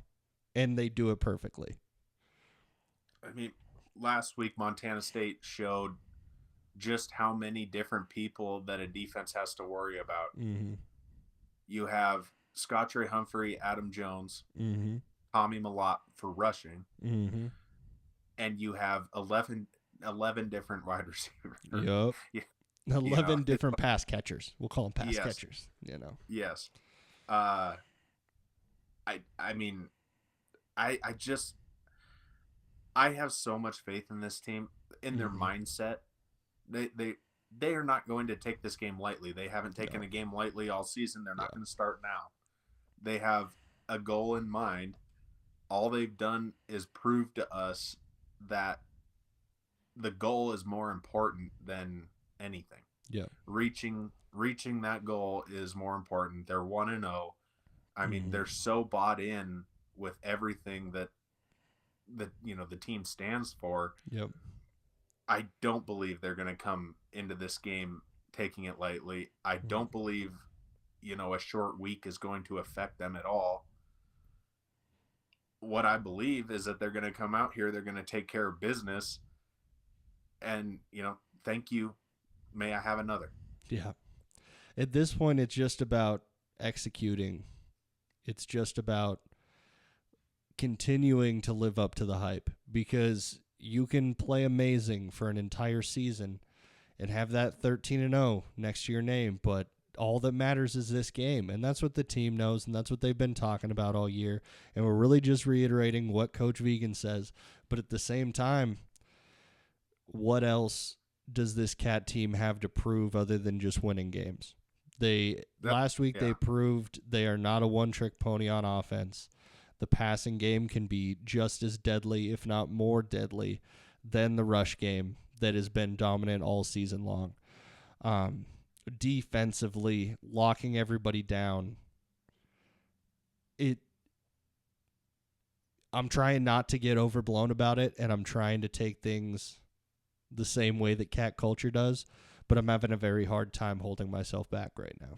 And they do it perfectly. I mean, last week Montana State showed just how many different people that a defense has to worry about. You have Scottre Humphrey, Adam Jones, Tommy Malott for rushing, and you have 11 different wide receivers. Yep. 11 different pass catchers. We'll call them pass catchers, you know. Yes. I mean, I have so much faith in this team, in their mindset. They are not going to take this game lightly. They haven't taken a game lightly all season. They're not going to start now. They have a goal in mind. All they've done is prove to us that the goal is more important than anything. Yeah. Reaching that goal is more important. They're 1-0. I mean, they're so bought in with everything that the team stands for. Yep. I don't believe they're going to come into this game taking it lightly. I don't believe, a short week is going to affect them at all. What I believe is that they're going to come out here, they're going to take care of business, and, thank you. May I have another? Yeah. At this point, it's just about executing. It's just about continuing to live up to the hype, because you can play amazing for an entire season and have that 13-0 next to your name, but all that matters is this game, and that's what the team knows, and that's what they've been talking about all year, and we're really just reiterating what Coach Vegan says. But at the same time, what else does this Cat team have to prove other than just winning games? Last week they proved they are not a one-trick pony on offense. The passing game can be just as deadly, if not more deadly, than the rush game that has been dominant all season long. Defensively, locking everybody down. I'm trying not to get overblown about it, and I'm trying to take things the same way that cat culture does, but I'm having a very hard time holding myself back right now.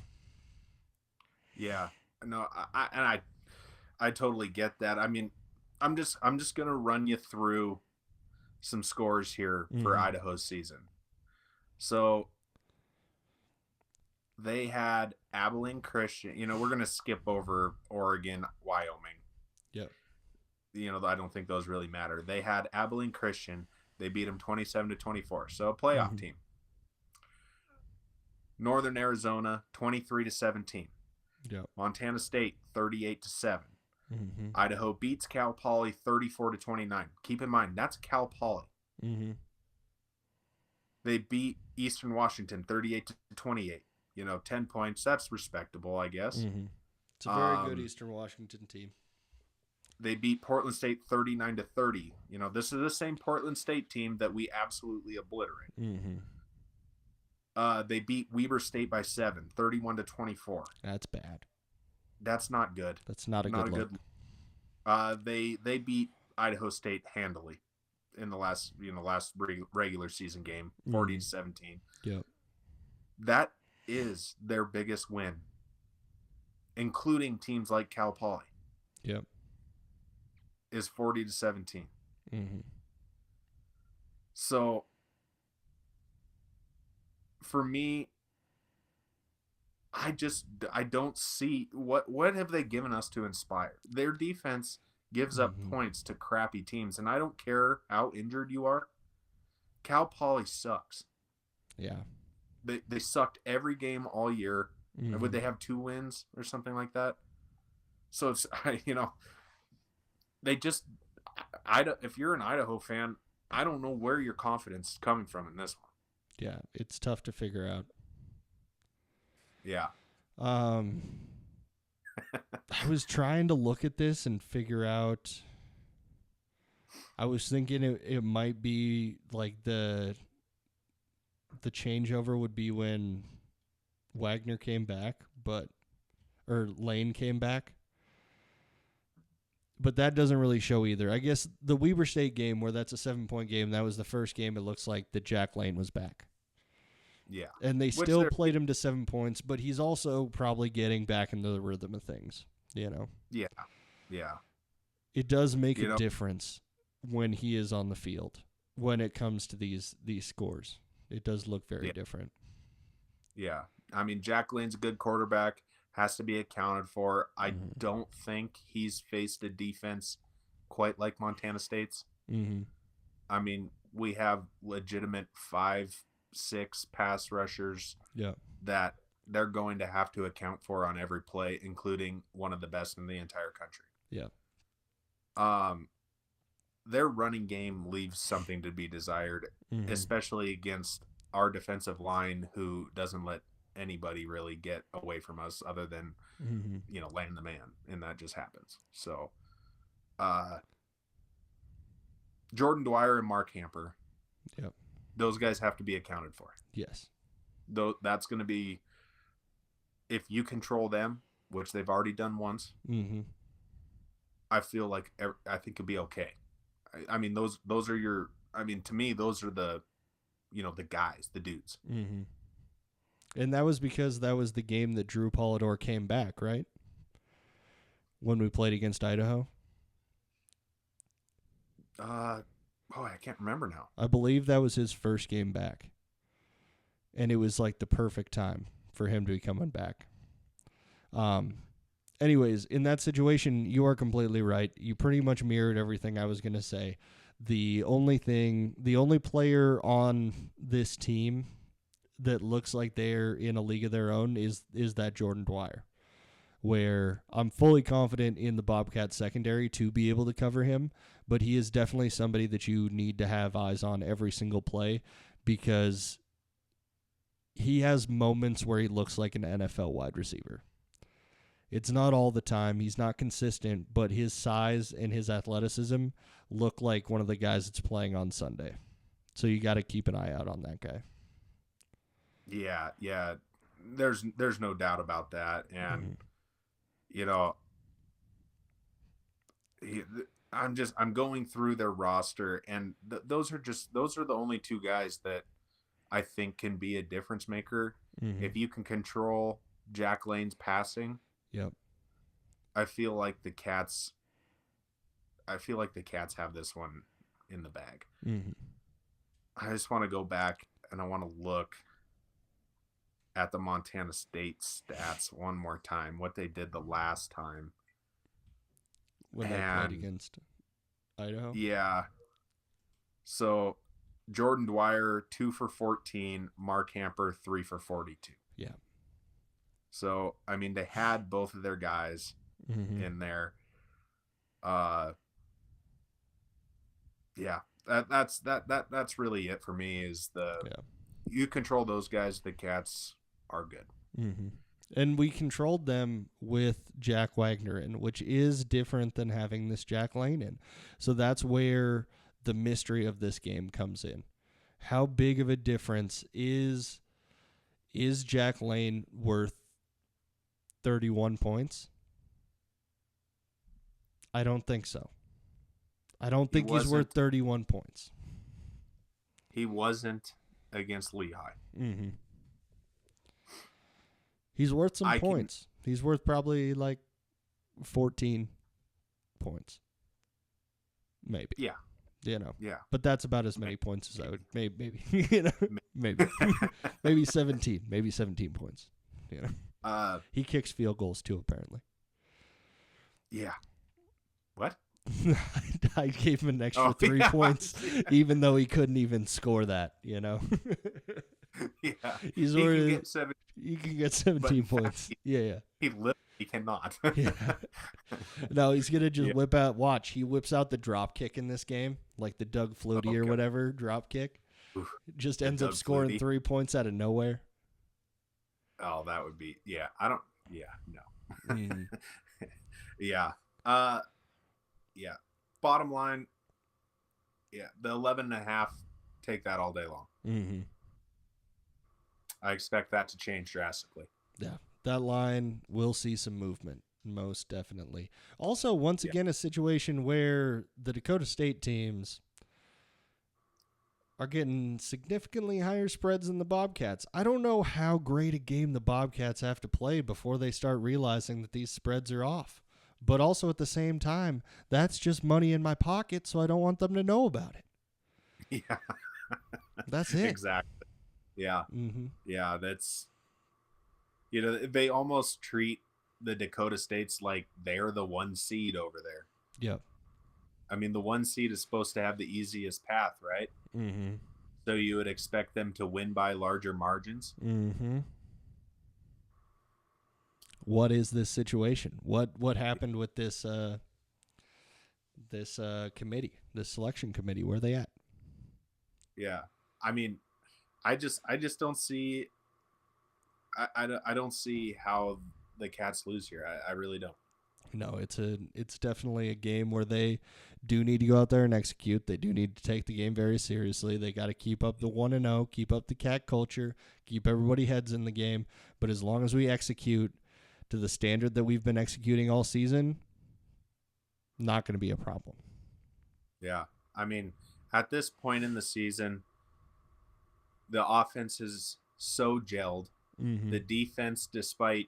Yeah, no, I totally get that. I mean, I'm just gonna run you through some scores here for Idaho's season. So they had Abilene Christian. We're gonna skip over Oregon, Wyoming. Yep. I don't think those really matter. They had Abilene Christian. They beat them 27-24. So a playoff team. Northern Arizona 23-17. Yep. Montana State 38-7. Mm-hmm. Idaho beats Cal Poly 34-29. Keep in mind that's Cal Poly. Mm-hmm. They beat Eastern Washington 38-28. 10 points. That's respectable, I guess. Mm-hmm. It's a very good Eastern Washington team. They beat Portland State 39-30. This is the same Portland State team that we absolutely obliterate. Mm-hmm. They beat Weber State by 7, 31-24. That's bad. That's not good. That's not a good look. They beat Idaho State handily in the last regular season game, 40-17. Yep. That is their biggest win, including teams like Cal Poly. Yep. Is 40-17. Mm-hmm. So for me, I don't see what have they given us to inspire. Their defense gives up points to crappy teams, and I don't care how injured you are. Cal Poly sucks. Yeah. They sucked every game all year. Would they have 2 wins or something like that? So it's they just if you're an Idaho fan, I don't know where your confidence is coming from in this one. Yeah, it's tough to figure out. Yeah. I was trying to look at this and figure out. I was thinking it might be like the changeover would be when Wagner came back, or Lane came back. But that doesn't really show either. I guess the Weber State game, where that's a 7-point game, that was the first game it looks like that Jack Lane was back. Yeah. And they still played him to 7 points, but he's also probably getting back into the rhythm of things, Yeah. Yeah. It does make a difference when he is on the field, when it comes to these scores. It does look very different. Yeah. I mean, Jack Lane's a good quarterback, has to be accounted for. I don't think he's faced a defense quite like Montana State's. Mm-hmm. I mean, we have legitimate 5-6 pass rushers that they're going to have to account for on every play, including one of the best in the entire country. Yeah. Their running game leaves something to be desired, especially against our defensive line, who doesn't let anybody really get away from us other than, laying the man, and that just happens. So, Jordan Dwyer and Mark Hamper, those guys have to be accounted for. Yes. Though that's going to be, if you control them, which they've already done once, I feel like I think it'll be okay. I mean, those are your. I mean, to me, those are the guys, the dudes. Mm-hmm. And that was because that was the game that Drew Polidor came back, right? When we played against Idaho. I can't remember now. I believe that was his first game back. And it was like the perfect time for him to be coming back. Anyways, in that situation, you are completely right. You pretty much mirrored everything I was going to say. The only player on this team that looks like they're in a league of their own is that Jordan Dwyer, where I'm fully confident in the Bobcat secondary to be able to cover him, but he is definitely somebody that you need to have eyes on every single play, because he has moments where he looks like an NFL wide receiver. It's not all the time. He's not consistent, but his size and his athleticism look like one of the guys that's playing on Sunday. So you got to keep an eye out on that guy. Yeah. There's no doubt about that. And, I'm going through their roster, and those are the only two guys that I think can be a difference maker. If you can control Jack Lane's passing, Yep. I feel like the Cats have this one in the bag. I just want to go back and I want to look at the Montana State stats one more time, what they did the last time. When they played against Idaho? Yeah. So Jordan Dwyer, 2 for 14, Mark Hamper, 3 for 42. Yeah. So, I mean, they had both of their guys in there. Yeah, that's really it for me. Is you control those guys, the Cats are good. And we controlled them with Jack Wagner in, which is different than having this Jack Lane in. So that's where the mystery of this game comes in. How big of a difference is Jack Lane worth 31 points? I don't think so. I don't think he's worth 31 points. He wasn't against Lehigh. He's worth some points. He's worth probably like 14 points. Maybe. Yeah. Yeah. But that's about as many points as I would maybe maybe 17. Maybe 17 points. He kicks field goals too, apparently. Yeah. What? I gave him an extra 3 points, even though he couldn't even score that, Yeah. He can get 17 points. Yeah. He cannot. Yeah. No, he's going to just whip out. Watch. He whips out the drop kick in this game, like the Doug Flutie or whatever drop kick. Oof, just ends up scoring 3 points out of nowhere. Oh, that would be, yeah. No. Yeah. Yeah. Bottom line, the 11.5, take that all day long. I expect that to change drastically. Yeah, that line will see some movement, most definitely. Also, once again, a situation where the Dakota State teams are getting significantly higher spreads than the Bobcats. I don't know how great a game the Bobcats have to play before they start realizing that these spreads are off. But also at the same time, that's just money in my pocket, so I don't want them to know about it. Yeah. That's it. Exactly. Yeah. Yeah, that's, they almost treat the Dakota States like they're the 1 seed over there. Yep. I mean, the 1 seed is supposed to have the easiest path, right? So you would expect them to win by larger margins. What is this situation? What happened with this committee, this selection committee? Where are they at? Yeah, I mean, I just don't see. I don't see how the Cats lose here. I really don't. No, it's definitely a game where they do need to go out there and execute. They do need to take the game very seriously. They got to keep up the 1-0, keep up the Cat culture, keep everybody heads in the game. But as long as we execute to the standard that we've been executing all season, not going to be a problem. Yeah. I mean, at this point in the season, the offense is so gelled. The defense, despite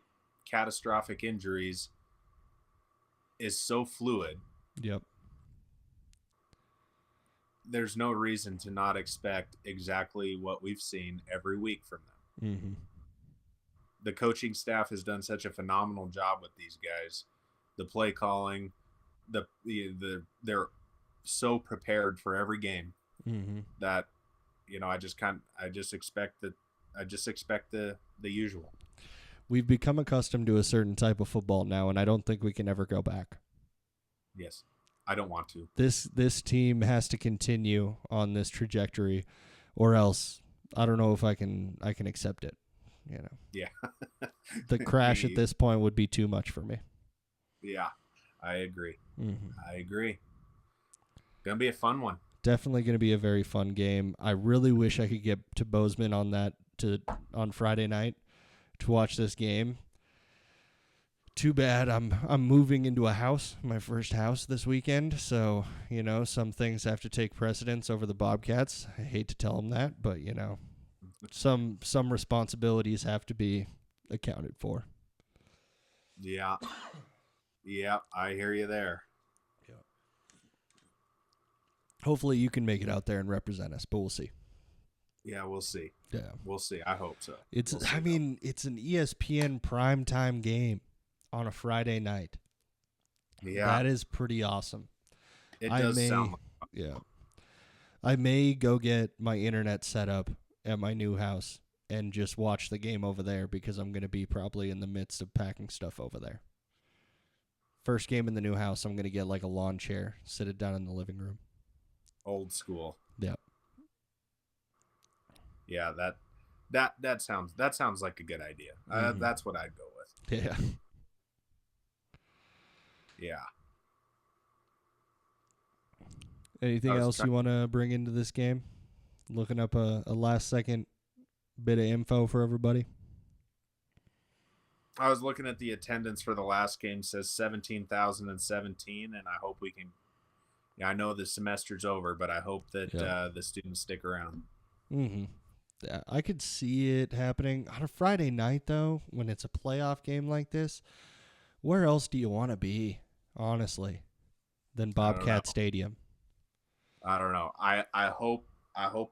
catastrophic injuries, is so fluid. Yep. There's no reason to not expect exactly what we've seen every week from them. The coaching staff has done such a phenomenal job with these guys. The play calling, they're so prepared for every game that I just expect the usual. We've become accustomed to a certain type of football now, and I don't think we can ever go back. Yes, I don't want to. This team has to continue on this trajectory, or else I don't know if I can accept it. You know, Yeah. the crash at this point would be too much for me. Yeah, I agree. Mm-hmm. I agree. Gonna be a fun one. Definitely going to be a very fun game. I really wish I could get to Bozeman on Friday night to watch this game. Too bad I'm moving into a house, my first house this weekend, so, you know, some things have to take precedence over the Bobcats. I hate to tell them that, but, you know, some responsibilities have to be accounted for. Yeah. Yeah, I hear you there. Hopefully you can make it out there and represent us, but we'll see. Yeah, we'll see. Yeah. We'll see. I hope so. It's We'll see, I mean, it's an ESPN primetime game on a Friday night. yeah, That is pretty awesome. it does sound like Yeah. I may go get my internet set up at my new house and just watch the game over there because I'm going to be probably in the midst of packing stuff over there. First game in the new house, I'm going to get like a lawn chair, sit it down in the living room. old school. Yeah. Yeah, that sounds like a good idea. Mhm. That's what I'd go with. Yeah. Yeah. Anything I was else you want to bring into this game? Looking up a last second bit of info for everybody. I was looking at the attendance for the last game. Says 17,017, and I hope we can. Yeah, I know the semester's over, but I hope that the students stick around. Mm-hmm. Yeah, I could see it happening on a Friday night, though, when it's a playoff game like this. Where else do you want to be, honestly, than Bobcat Stadium? I don't know. I hope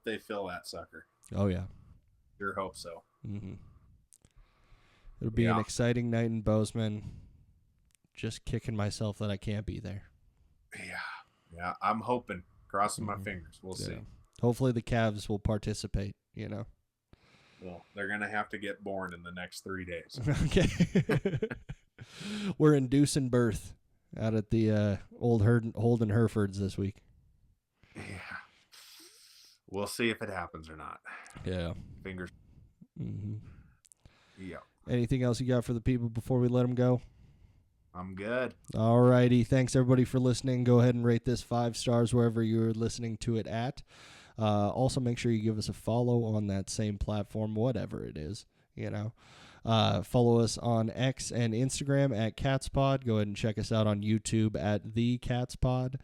they fill that sucker. Oh, yeah. Sure hope so. Mm-hmm. It'll be an exciting night in Bozeman. Just kicking myself that I can't be there. Yeah. I'm hoping. Crossing my fingers. We'll see. Hopefully the Cavs will participate, you know. Well, they're going to have to get born in the next 3 days. Okay. We're inducing birth out at the old Holden Herefords this week. Yeah. We'll see if it happens or not. Yeah. Fingers. Mm-hmm. Yeah. Anything else you got for the people before we let them go? I'm good. All righty. Thanks, everybody, for listening. Go ahead and rate this 5 stars wherever you're listening to it at. Also, make sure you give us a follow on that same platform, whatever it is, you know. Follow us on X and Instagram at CatsPod. Go ahead and check us out on YouTube at The CatsPod.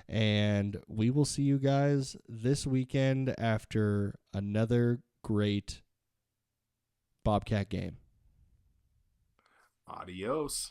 And we will see you guys this weekend after another great Bobcat game. Adios.